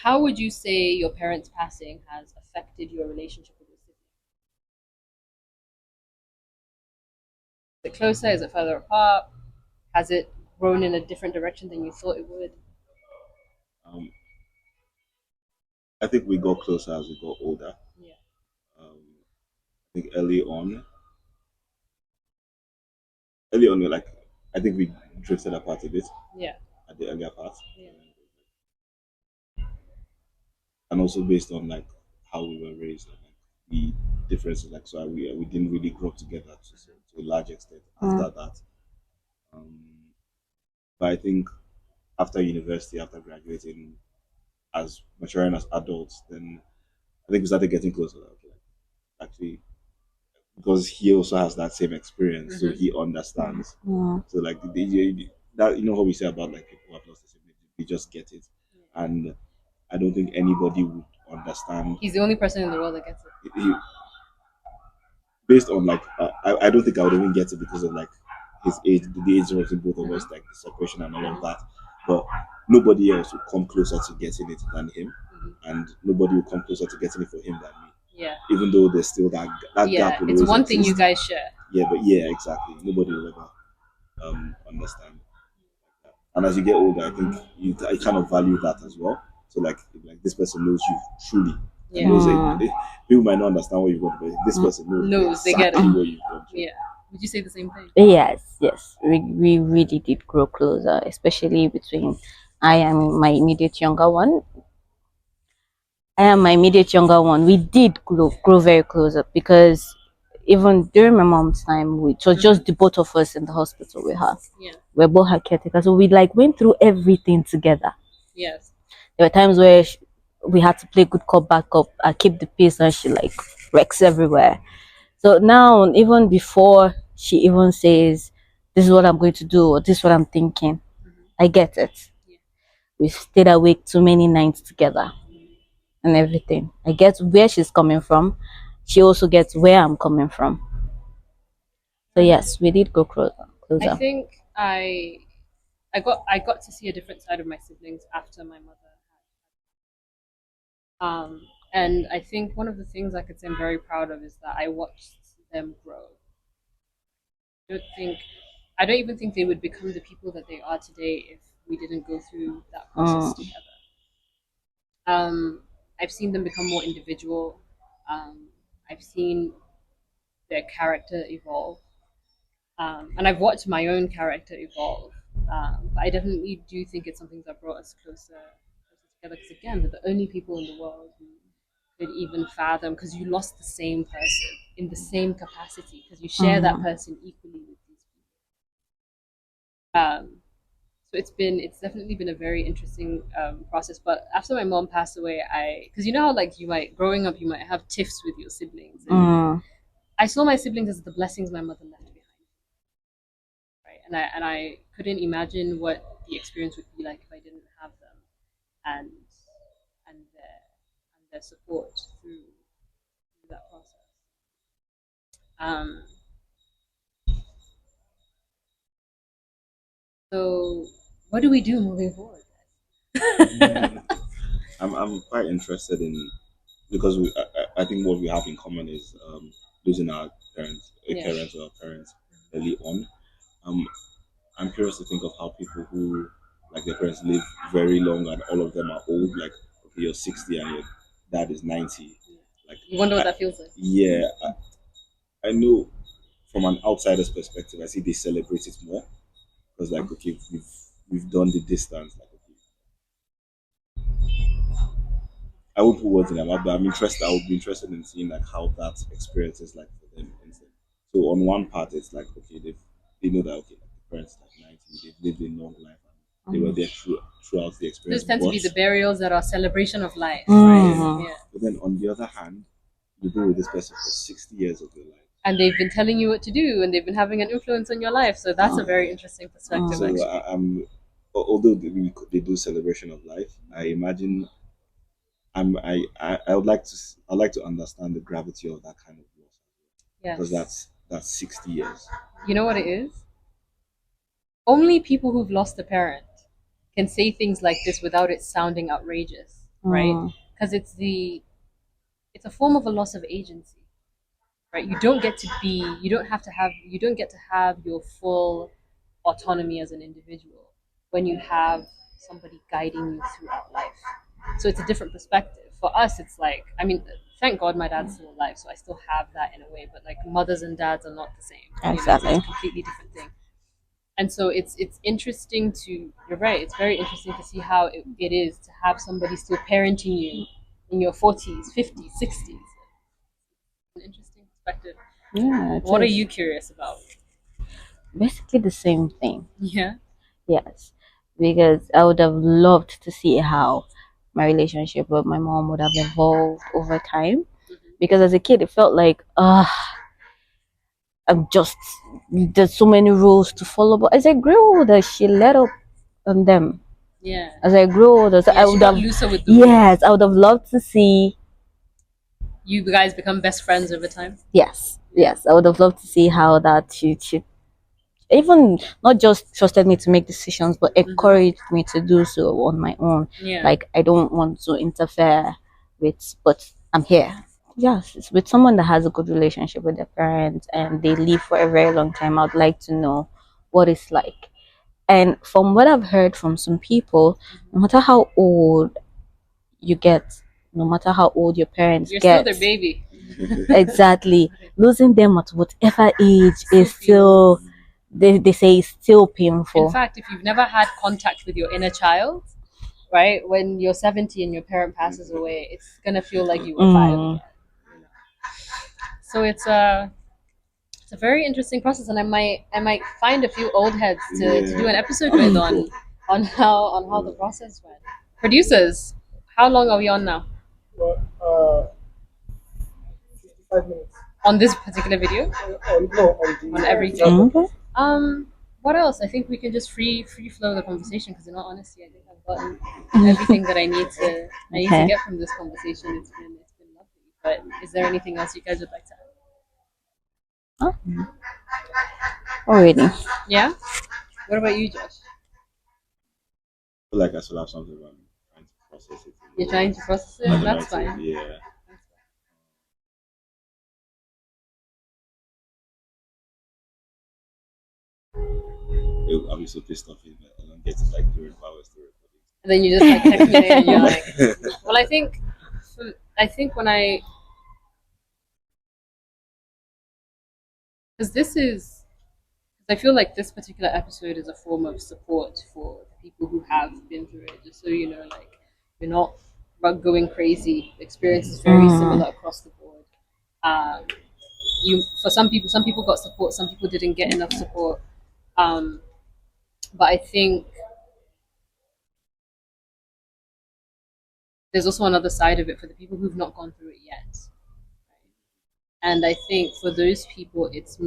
How would you say your parents' passing has affected your relationship with your sibling? Is it closer? Is it further apart? Has it grown in a different direction than you thought it would? Um, I think we got closer as we got older. Yeah. I think early on, we're like I think we drifted apart a bit. Yeah. At the earlier part. Yeah. And also based on like how we were raised and like the differences. Like so, we didn't really grow up together to a large extent after that. Um, but I think after university, after graduating, as maturing as adults, then I think we started getting closer. Like, actually, because he also has that same experience, so he understands. Yeah. So like that, you know how we say about like people who have lost a sibling, they just get it, and I don't think anybody would understand. He's the only person in the world that gets it. Based on like I don't think I would even get it because of like his age, the age difference in both of us, like the separation and all of that. But nobody else would come closer to getting it than him, and nobody will come closer to getting it for him than me. Yeah. Even though there's still that Yeah, gap. it's one thing you guys share. Yeah, but yeah, exactly. Nobody will ever understand. And as you get older, I think you kind of value that as well. So like this person knows you truly. And knows people might not understand what you've got, but this person knows they get exactly it. what you've got. Yeah. Would you say the same thing? Yes. We really did grow closer, especially between I and my immediate younger one. We did grow very close up because even during my mom's time, it was just the both of us in the hospital with her. Yeah. We're both her caretaker, so we like went through everything together. Yes. There were times where we had to play good cop, bad cop, keep the peace, and she like wrecks everywhere. So now, even before she even says, "This is what I'm going to do," or "This is what I'm thinking," I get it. Yeah. We've stayed awake too many nights together and everything. I get where she's coming from. She also gets where I'm coming from. So yes, we did go closer. I think I got to see a different side of my siblings after my mother. And I think one of the things I could say I'm very proud of is that I watched them grow. I don't even think they would become the people that they are today if we didn't go through that process together. I've seen them become more individual. I've seen their character evolve. And I've watched my own character evolve. But I definitely do think it's something that brought us closer together. Because again, they're the only people in the world who could even fathom, because you lost the same person in the same capacity, because you share that person equally with these people. So it's definitely been a very interesting process. But after my mom passed away, because you know how like growing up you might have tiffs with your siblings. And I saw my siblings as the blessings my mother left behind. Right, and I couldn't imagine what the experience would be like if I didn't have them, and and their support through that process. So what do we do moving forward? I'm quite interested in because I think what we have in common is losing our parents, parents or our parents early on. Um, I'm curious to think of how people who like their parents live very long and all of them are old, like okay, you're 60 and your dad is 90. Like you wonder what that feels like. Yeah, I know from an outsider's perspective, I see they celebrate it more because like okay, we've done the distance. Like okay, I won't put words in their mouth, but I'm interested. I would be interested in seeing like how that experience is like for them. Instead. So on one part, it's like okay, they know that okay, like the parents like 90, they've lived a long life. And they were there throughout the experience. Those tend to be the burials that are celebration of life, right? Yeah. But then on the other hand, you've been with this person for 60 years of your life. And they've been telling you what to do, and they've been having an influence on your life. So that's a very interesting perspective. So actually. Although they do celebration of life, I imagine I would like to understand the gravity of that kind of loss. Yes. Because that's 60 years. You know what it is? Only people who've lost a parent can say things like this without it sounding outrageous, right? Because it's a form of a loss of agency, right? You don't get to have your full autonomy as an individual when you have somebody guiding you throughout life. So it's a different perspective. For us, it's like, I mean, thank God my dad's still alive, so I still have that in a way, but like mothers and dads are not the same. Exactly. It's a completely different thing. And so it's interesting to, you're right, it's very interesting to see how it is to have somebody still parenting you in your 40s, 50s, 60s. An interesting perspective. Yeah, What are you curious about? basically the same thing. Yeah. Yes, because I would have loved to see how my relationship with my mom would have evolved over time. Because as a kid, it felt like, I'm just, there's so many rules to follow. But as I grew older, she let up on them. Yeah. As I grew older, so Yeah, I she would got have, looser with the rules. yes, I would have loved to see, You guys become best friends over time. yes, I would have loved to see how that she even not just trusted me to make decisions, but encouraged me to do so on my own. Yeah. Like, I don't want to interfere with, but I'm here. Yes, it's with someone that has a good relationship with their parents and they live for a very long time. I'd like to know what it's like. And from what I've heard from some people, no matter how old you get, no matter how old your parents You're still get, their baby. exactly, losing them at whatever age is still, they say it's still painful. In fact, if you've never had contact with your inner child, right, when you're 70 and your parent passes away, it's gonna feel like you were five again. You know? So it's a very interesting process, and I might find a few old heads to do an episode with on how the process went. Producers, how long are we on now? Well, 55 minutes. On this particular video? No, On everything. Okay. What else? I think we can just free flow the conversation because in all honesty, I think I've gotten everything that I need to Okay. get from this conversation. It's been lovely. But is there anything else you guys would like to add? Already. Yeah? What about you, Josh? I feel like I still have something about me trying to process it. You're trying to process it? Like, That's like, fine. Yeah. I'll be so pissed off if I don't get to like 3 hours to record it. And then you just like text me and you're like, well, I think when because I feel like this particular episode is a form of support for people who have been through it. Just so you know, like you're not going crazy. The experience is very similar across the board. For some people got support, some people didn't get enough support. But I think there's also another side of it for the people who've not gone through it yet. And I think for those people, it's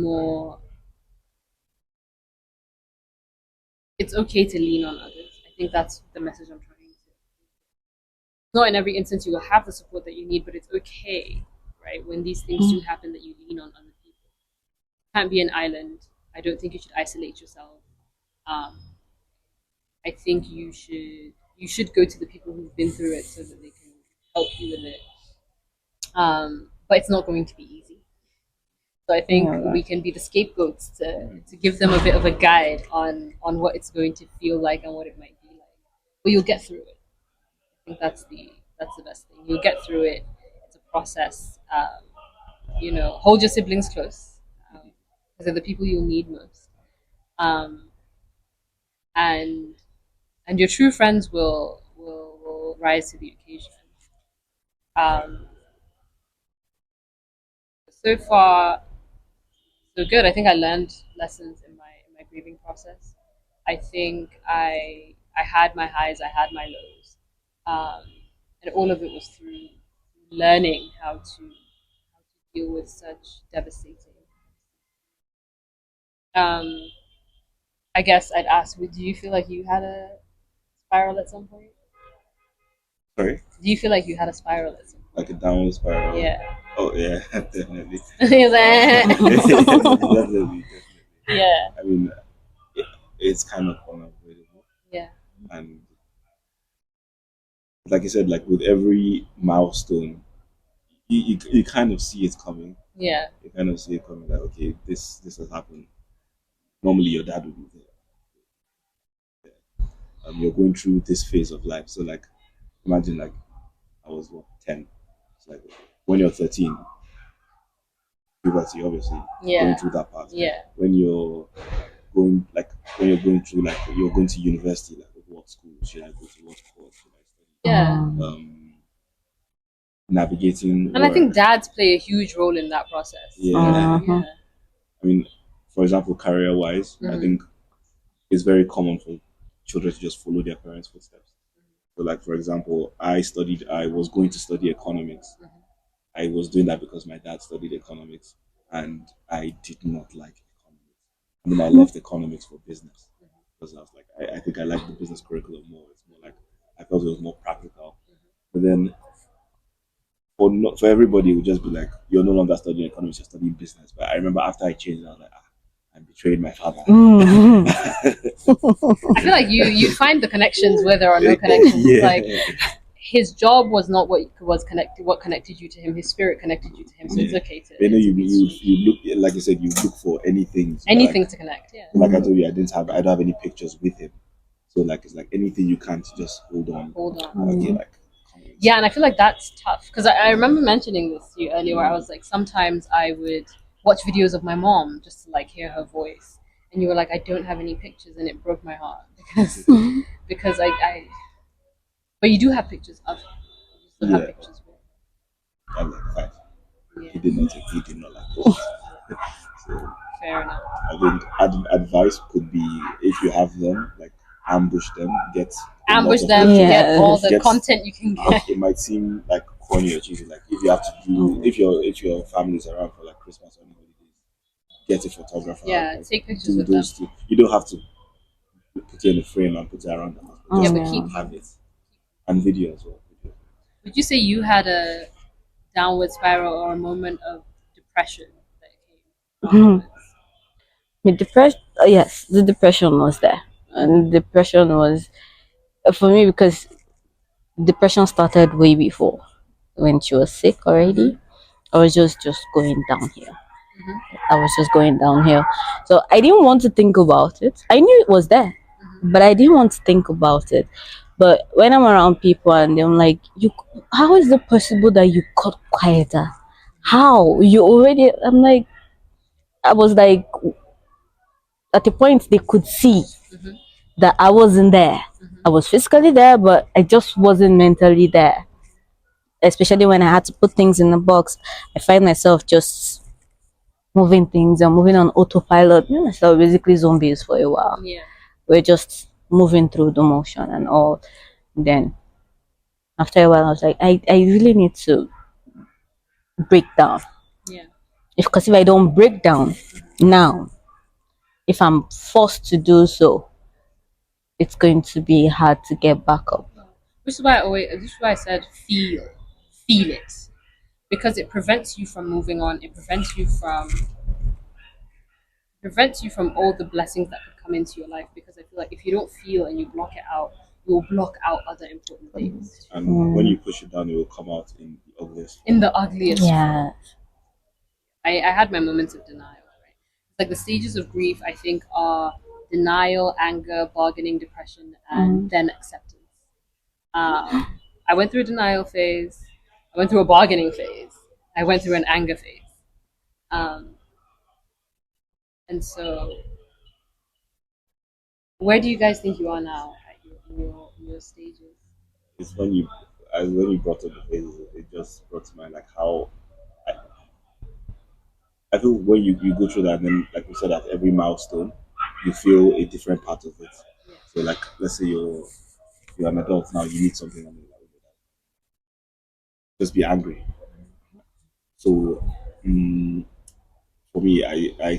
okay to lean on others. I think that's the message I'm trying to. Not in every instance you will have the support that you need, but it's okay, right? When these things do happen, that you lean on other people. You can't be an island. I don't think you should isolate yourself. I think you should go to the people who've been through it so that they can help you with it. But it's not going to be easy. So I think we can be the scapegoats to give them a bit of a guide on what it's going to feel like and what it might be like. But you'll get through it. I think that's the best thing. You'll get through it. It's a process. Hold your siblings close because they're the people you'll need most. And your true friends will rise to the occasion. So far, so good. I think I learned lessons in my grieving process. I think I had my highs, I had my lows, and all of it was through learning how to deal with such devastating. Um, I guess I'd ask, do you feel like you had a spiral at some point? Sorry? Do you feel like you had a spiral at some point? Like a downward spiral? Yeah. Oh, yeah, definitely. He was like, Definitely. yeah. I mean, it's kind of unavoidable. Yeah. And like I said, like with every milestone, you kind of see it coming. Yeah. You kind of see it coming, like, okay, this has happened. Normally, your dad would be there. You're going through this phase of life. So, like, imagine, like, I was, 10. It's like, when you're 13, puberty, obviously, Yeah. going through that part. Yeah. When you're going like when you're going through like you're going to university, like what school should I go to, what course should I study? Yeah. Navigating And I think dads play a huge role in that process. Yeah. Yeah. I mean, for example, career wise, I think it's very common for children to just follow their parents' footsteps. So, like for example, I was going to study economics. I was doing that because my dad studied economics, and I did not like economics. And then I left economics for business because I was like, I think I like the business curriculum more. It's more like I felt it was more practical. But then for everybody, it would just be like, you're no longer studying economics, you're studying business. But I remember after I changed, I was like, I betrayed my father. I feel like you find the connections where there are no connections. Yeah. Like his job was not what connected you to him. His spirit connected you to him. So it's okay to. You know, you look, like you said, you look for anything to connect. Yeah. Like I told you, I don't have any pictures with him. So like it's like anything you can't just hold on. Okay, like. Yeah, and I feel like that's tough because I remember mentioning this to you earlier, where I was like, sometimes I would watch videos of my mom just to like hear her voice, and you were like, I don't have any pictures, and it broke my heart because I but you do have pictures of him. You still have pictures with him. I'm like 5. Yeah. He did not like pictures. So Fair enough. I think advice could be, if you have them, like ambush them, ambush them to get all the content you can get. It might seem like corny or cheesy, like if you have to do if your family's around for like Christmas or holidays, get a photographer. Yeah, like, take pictures with them. You don't have to put it in a frame and put it around the house. But have it and video as well. Would you say you had a downward spiral or a moment of depression that came? The depression, yes, the depression was there, and depression was for me because depression started way before when she was sick already. I was just going downhill. I was just going downhill. So I didn't want to think about it. I knew it was there, but I didn't want to think about it. But when I'm around people and they're like, "You, how is it possible that you got quieter? How you already?" I'm like, I was like, at the point they could see that I wasn't there. I was physically there, but I just wasn't mentally there. Especially when I had to put things in the box, I find myself just moving things and moving on autopilot. Me and myself basically zombies for a while. Yeah. We're just moving through the motion and all. Then after a while, I was like, I really need to break down. Yeah. Because if I don't break down now, if I'm forced to do so, it's going to be hard to get back up. This is why I said feel it, because it prevents you from moving on. It prevents you from all the blessings that could come into your life. Because I feel like if you don't feel and you block it out, you will block out other important things. And when you push it down, it will come out in the ugliest. In the ugliest. Yeah. I had my moments of denial. Right? Like the stages of grief, I think, are denial, anger, bargaining, depression, and then acceptance. I went through a denial phase. I went through a bargaining phase. I went through an anger phase. And so, where do you guys think you are now in your stages? It's when you brought up the phases, it just brought to mind like how I feel when you go through that, and then like we said, at every milestone, you feel a different part of it. Yeah. So like, let's say you're an adult now, you need something, and just be angry. So for me, I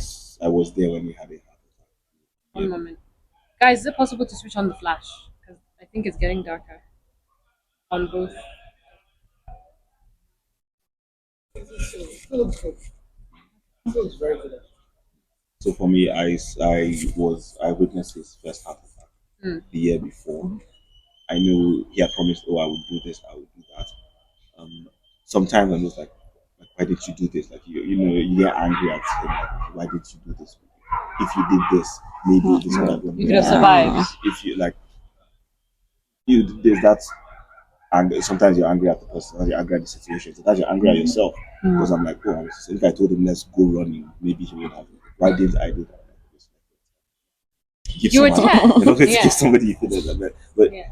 was there when we had it. One moment. Guys, is it possible to switch on the flash? Because I think it's getting darker on both. It looks good. It looks very good. So for me, I witnessed his first heart attack the year before. I knew he had promised, oh, I would do this, I would do that. Sometimes I'm just like, why did you do this? Like you get angry at him, like, why did you do this? If you did this, maybe this would have gone. You could have survived. If you like, there's that anger. Sometimes you're angry at the person, sometimes you're angry at the situation. Sometimes you're angry at yourself because I'm like, oh, if I told him let's go running, maybe he would have. Why didn't I do that? give You were someone. 10. You're not going to Yeah. give somebody you think like that. But Yeah.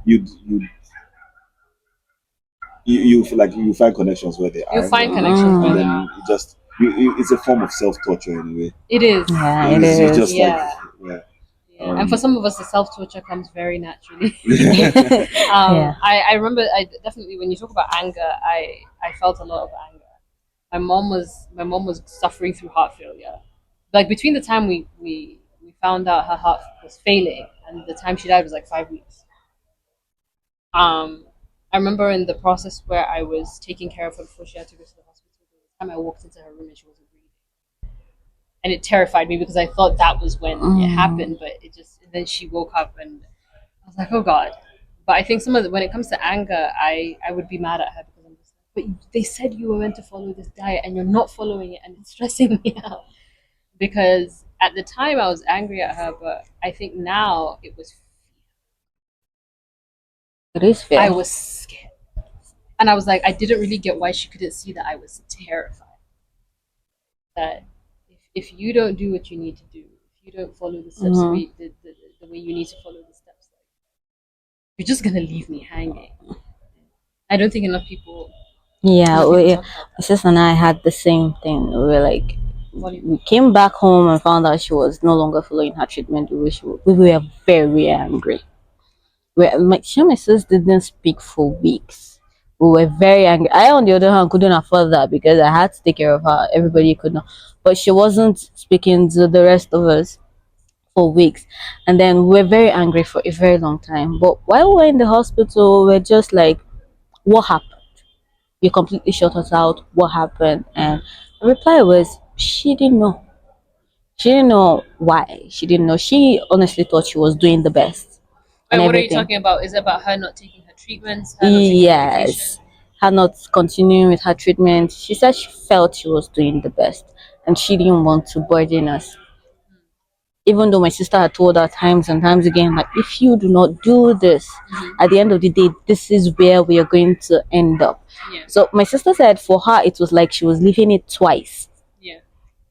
you feel like you find connections where they You are, find connections where and they then are. you just it's a form of self torture in a way. It is. Yeah, It it is. You is. just like Yeah. yeah. Yeah. And for some of us, the self torture comes very naturally. Yeah. I remember. I definitely, when you talk about anger, I felt a lot of anger. My mom was suffering through heart failure. Like between the time we found out her heart was failing and the time she died was like 5 weeks. Um, I remember in the process where I was taking care of her before she had to go to the hospital. The time I walked into her room and she wasn't breathing, and it terrified me because I thought that was when it happened. But it just and then she woke up and I was like, oh God. But I think some of the, when it comes to anger, I would be mad at her because I'm just like, but they said you were meant to follow this diet and you're not following it and it's stressing me out. Because at the time I was angry at her, but I think now it was It is I fair. was scared. And I was like, I didn't really get why she couldn't see that I was terrified. That if you don't do what you need to do, if you don't follow the steps Mm-hmm. the way you need to follow the steps, you're just gonna leave me hanging. I don't think Yeah, enough people we, talk about my sister and I had the same thing. We were like, that. we came back home and found out she was no longer following her treatment. We were very angry. She and my sister didn't speak for weeks. We were very angry. I, on the other hand, couldn't afford that because I had to take care of her. Everybody could not. But she wasn't speaking to the rest of us for weeks. And then we were very angry for a very long time. But while we were in the hospital, we we're just like, what happened? You completely shut us out. What happened? And the reply was, she didn't know. She didn't know why. She didn't know. She honestly thought she was doing the best Wait, and what are you everything. talking about? Is it about her not taking her treatments, her not taking medication? Yes, her not continuing with her treatment. She said she felt she was doing the best and she didn't want to burden us. Even though my sister had told her times and times again, like, if you do not do this, at the end of the day, this is where we are going to end up. Yeah, So my sister said for her, it was like she was living it twice, yeah,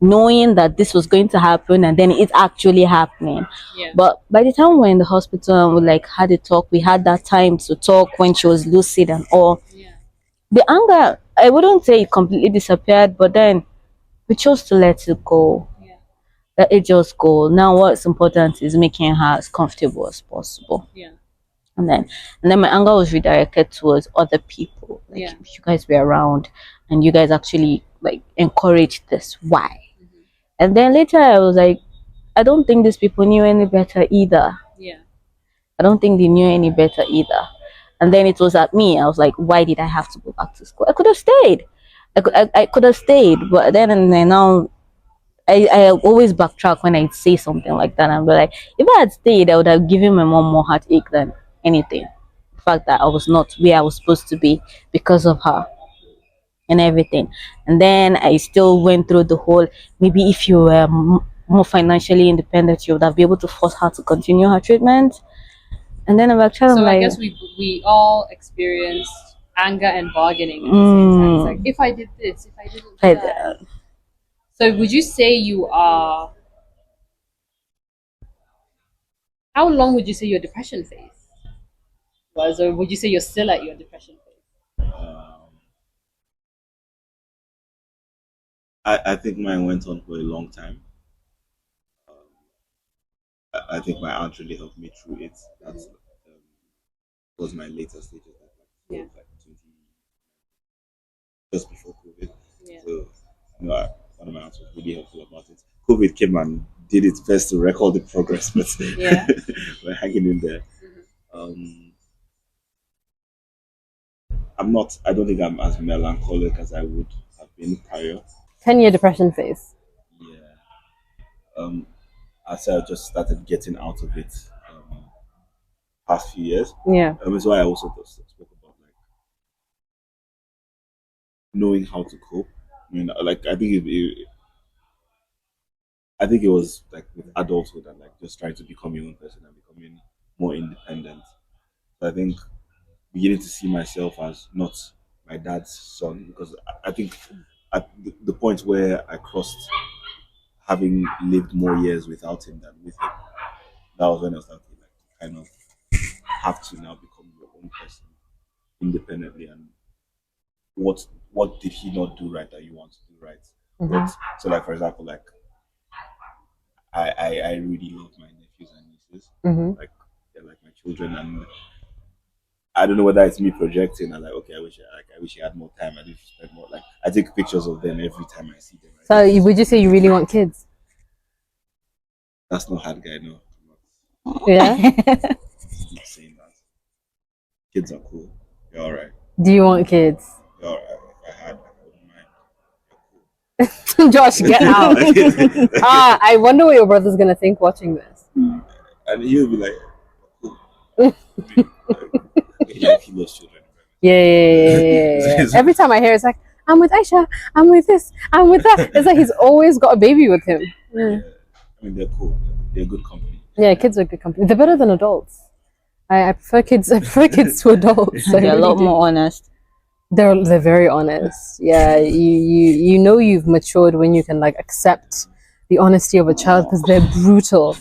knowing that this was going to happen and then it's actually happening. yeah, But by the time we were in the hospital and we like had a talk, we had that time to talk when she was lucid and all. yeah, The anger, I wouldn't say it completely disappeared, but then we chose to let it go. yeah, Let it just go. Now what's important is making her as comfortable as possible. yeah, And then my anger was redirected towards other people. Like, yeah. if you guys were around and you guys actually like encouraged this, why? Mhm. And then later I was like, I don't think these people knew any better either. Yeah, I don't think they knew any better either. And then it was at me. I was like, why did I have to go back to school? I could have stayed. I could have stayed. But then and then now I always backtrack when I say something like that. I'm like, if I had stayed, I would have given my mom more heartache than anything. The fact that I was not where I was supposed to be because of her and everything. And then I still went through the whole, maybe if you were more financially independent, you would have been able to force her to continue her treatment. And then I'm actually so I like, guess we all experienced anger and bargaining at the same time. It's like, if I did this, if I didn't do like, that. So would you say you are? How long would you say your depression phase was, or would you say you're still at your depression phase? Um, I think mine went on for a long time. Um, I think my aunt really helped me through it. That was my later stages, Yeah, like 20, just before COVID. yeah, So, one of my aunts was really helpful about it. COVID came and did its best to record the progress, but yeah. we're hanging in there. Mhm. Um, I'm not. I don't think I'm as melancholic as I would have been prior. 10-year depression phase. Yeah. Um, I said I just started getting out of it past few years. Yeah, That's why I also just spoke about like knowing how to cope. I mean, like I think it was like with adulthood and like just trying to become your own person and becoming more independent. So I think beginning to see myself as not my dad's son because I think at the point where I crossed having lived more years without him than with him, that was when I started like kind of have to now become your own person independently, and what did he not do right that you want to do right? But, so like for example, like I really love my nephews and nieces, like they're like my children, and I don't know whether it's me projecting. I'm like, okay, I wish I had more time. I did spend more. Like I take pictures of them every time I see them. Right? So would you say you really want kids? That's not hard, guy. No, Yeah. keep saying that. Kids are cool. You're all right. Do you want kids? You're all right. If I had, I wouldn't mind. Josh, get out. I wonder what your brother's gonna think watching this. And he'll be like, cool. He loves children. Yeah. Every time I hear it's like, I'm with Aisha, I'm with this, I'm with that. It's like he's always got a baby with him. Yeah. I mean, they're cool. They're good company. Yeah, kids are good company. They're better than adults. I prefer kids. I prefer kids to adults. They're a lot more honest. They're very honest. Yeah, you know you've matured when you can like accept the honesty of a child because they're brutal.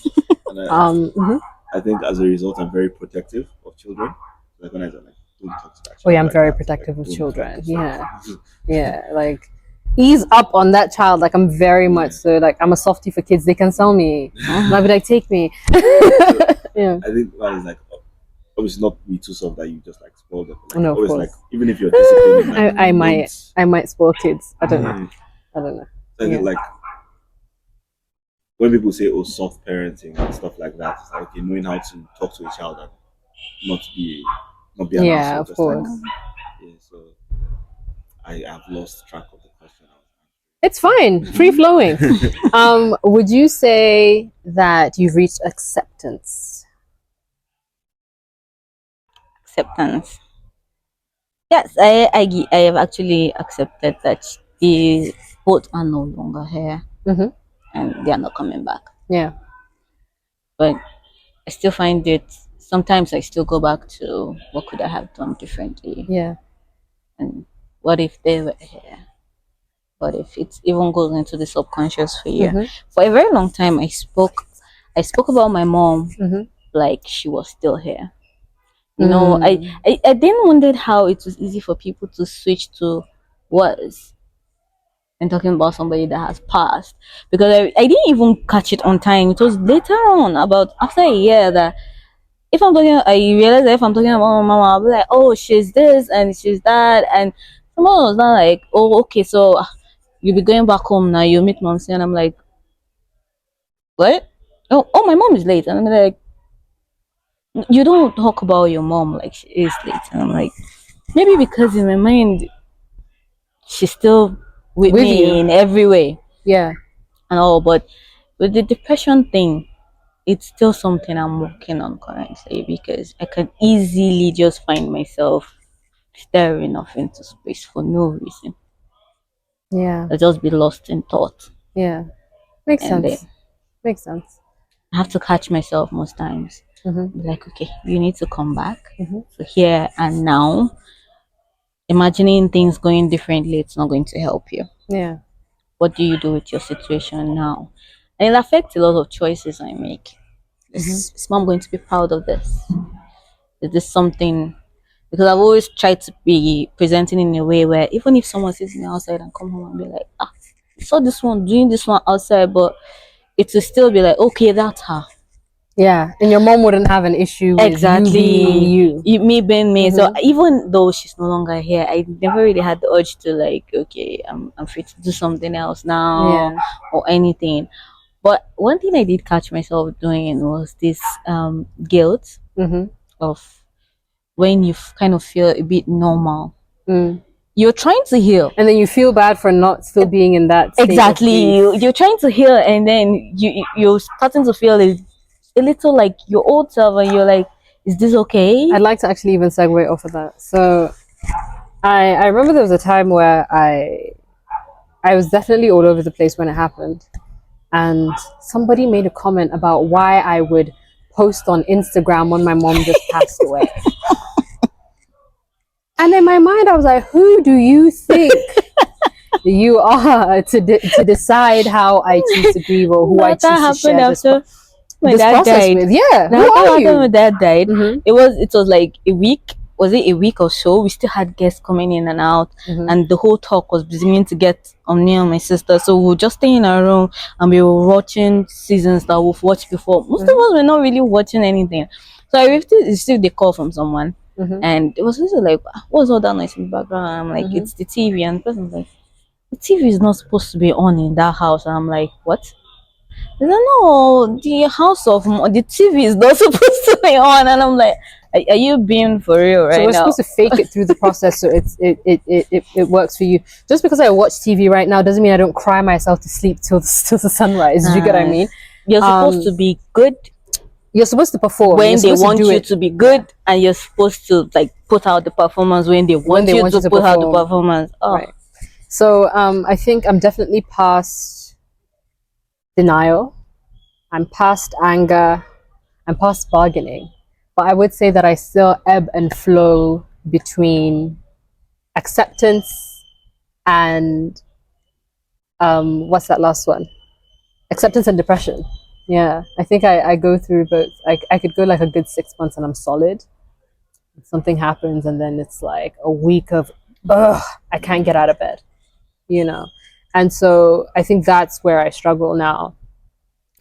And I think as a result, I'm very protective of children. Like when I like, don't talk to that child. Oh yeah, I'm like very that. protective Like, of don't children. talk to Yeah, children. yeah. Like ease up on that child. Like I'm very much so. Like I'm a softie for kids. They can sell me. I'll be like, take me. Yeah. I think that is like obviously not be too soft that you just like spoil them. Like, No, of always course. like even if you're disciplining, like, I might spoil kids. I don't know. Mm. I don't know. So I think like when people say soft parenting and stuff like that, it's like okay, knowing how to talk to a child and not be an Yeah, asshole, of just course. Like, yeah, so I have lost track of the question. It's fine. Free flowing. Would you say that you've reached acceptance? Acceptance. Yes, I have actually accepted that they both are no longer here and they are not coming back. Yeah. But I still find it, sometimes I still go back to what could I have done differently? Yeah. And what if they were here? What if it even goes into the subconscious for you? For a very long time, I spoke about my mom like she was still here. You know, I then wondered how it was easy for people to switch to was and talking about somebody that has passed, because I didn't even catch it on time. It was later on, about after a year, that if I'm talking, I realized that if I'm talking about my mama, I'll be like, oh, she's this and she's that, and someone was not like, oh, okay, so you'll be going back home now, you meet mom, and I'm like, what? Oh, my mom is late, and I'm like, you don't talk about your mom like she is late, and I'm like, maybe because in my mind she's still with me you in every way. Yeah. And all, but with the depression thing, it's still something I'm working on currently, because I can easily just find myself staring off into space for no reason. Yeah. I'll just be lost in thought. Yeah. Makes And sense. Makes sense. I have to catch myself most times. Be like, okay, you need to come back. So here and now, imagining things going differently, it's not going to help you. Yeah. What do you do with your situation now? And it affects a lot of choices I make. Is mom going to be proud of this? Is this something? Because I've always tried to be presenting in a way where even if someone sees me outside and come home and be like, I saw this one doing this one outside, but it will still be like, okay, that's her. Yeah, and your mom wouldn't have an issue with exactly you. Me being me. So even though she's no longer here, I never really had the urge to like, okay, I'm free to do something else now or anything. But one thing I did catch myself doing was this guilt of when you kind of feel a bit normal. You're trying to heal, and then you feel bad for not still being in that state. Exactly. You're trying to heal, and then you're starting to feel a little like your old self, and you're like, is this okay? I'd like to actually even segue off of that. So I remember there was a time where I was definitely all over the place when it happened, and somebody made a comment about why I would post on Instagram when my mom just passed away. And in my mind I was like, who do you think you are to decide how I choose to grieve or who I choose to share this? My this dad process died. with. Yeah, Now, who are after my you? dad died, Mm-hmm. it was like a week. Was it a week or so? We still had guests coming in and out, Mm-hmm. and the whole talk was beginning to get on me and my sister. So we were just staying in our room and we were watching seasons that we've watched before. Most of us were not really watching anything. So I received a call from someone, Mm-hmm. and it was also like, "What's all that noise in the background?" And I'm like, Mm-hmm. "It's the TV," and the person's like, "The TV is not supposed to be on in that house." And I'm like, "What?" They said, "No, the TV is not supposed to be on." And I'm like, are you being for real So right we're now? supposed to fake it through the process, so it works for you. Just because I watch TV right now doesn't mean I don't cry myself to sleep till the sunrise. Do you get what I mean? You're supposed to be good You're supposed to perform. You're when they supposed to want do you it to be good, and you're supposed to like put out the performance when they when want they you want to you to put out the perform. performance. Oh, Right. So I think I'm definitely past denial. I'm past anger. I'm past bargaining. But I would say that I still ebb and flow between acceptance and what's that last one? Acceptance and depression. Yeah, I think I go through both. I could go like a good 6 months and I'm solid. Something happens and then it's like a week of, ugh, I can't get out of bed, you know? And so I think that's where I struggle now.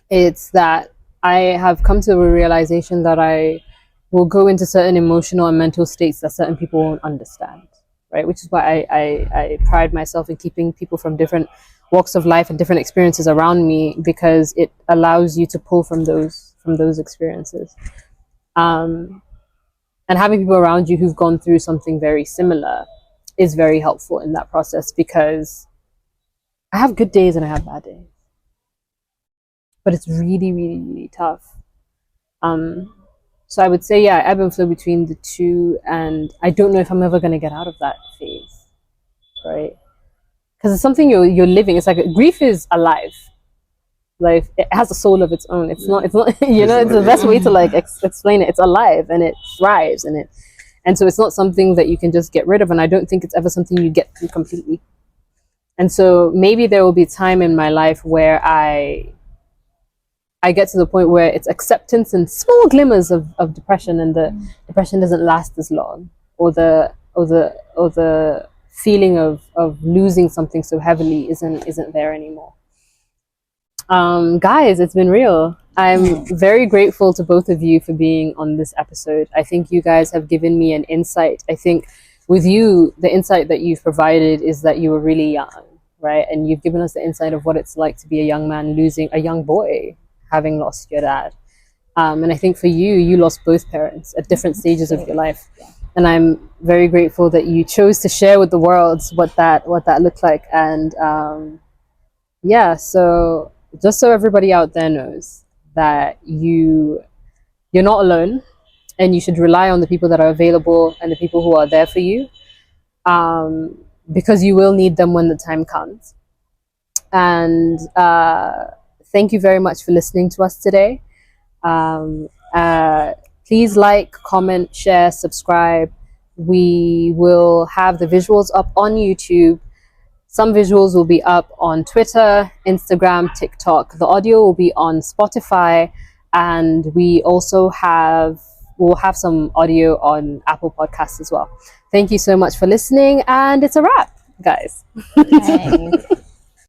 It's that I have come to a realization that I will go into certain emotional and mental states that certain people won't understand, right? Which is why I pride myself in keeping people from different walks of life and different experiences around me, because it allows you to pull from those experiences. And having people around you who've gone through something very similar is very helpful in that process, because I have good days and I have bad days, but it's really, really, really tough. So I would say, yeah, I ebb and flow between the two, and I don't know if I'm ever going to get out of that phase, right? Because it's something you're living. It's like grief is alive. Like it has a soul of its own. It's not. You know, it's the best way to like explain it. It's alive and it thrives, and so it's not something that you can just get rid of. And I don't think it's ever something you get through completely. And so maybe there will be a time in my life where I get to the point where it's acceptance and small glimmers of depression, and the depression doesn't last as long, or the feeling of losing something so heavily isn't there anymore. Guys, it's been real. I'm very grateful to both of you for being on this episode. I think you guys have given me an insight. I think with you, the insight that you've provided is that you were really young, right? And you've given us the insight of what it's like to be a young man losing a young boy, having lost your dad. And I think for you, you lost both parents at different stages of your life. And I'm very grateful that you chose to share with the world what that looked like. And yeah, so just so everybody out there knows that you're not alone, and you should rely on the people that are available and the people who are there for you, because you will need them when the time comes. And thank you very much for listening to us today. Please like, comment, share, subscribe. We will have the visuals up on YouTube. Some visuals will be up on Twitter, Instagram, TikTok. The audio will be on Spotify, and we'll have some audio on Apple Podcasts as well. Thank you so much for listening, and it's a wrap, guys. Thanks.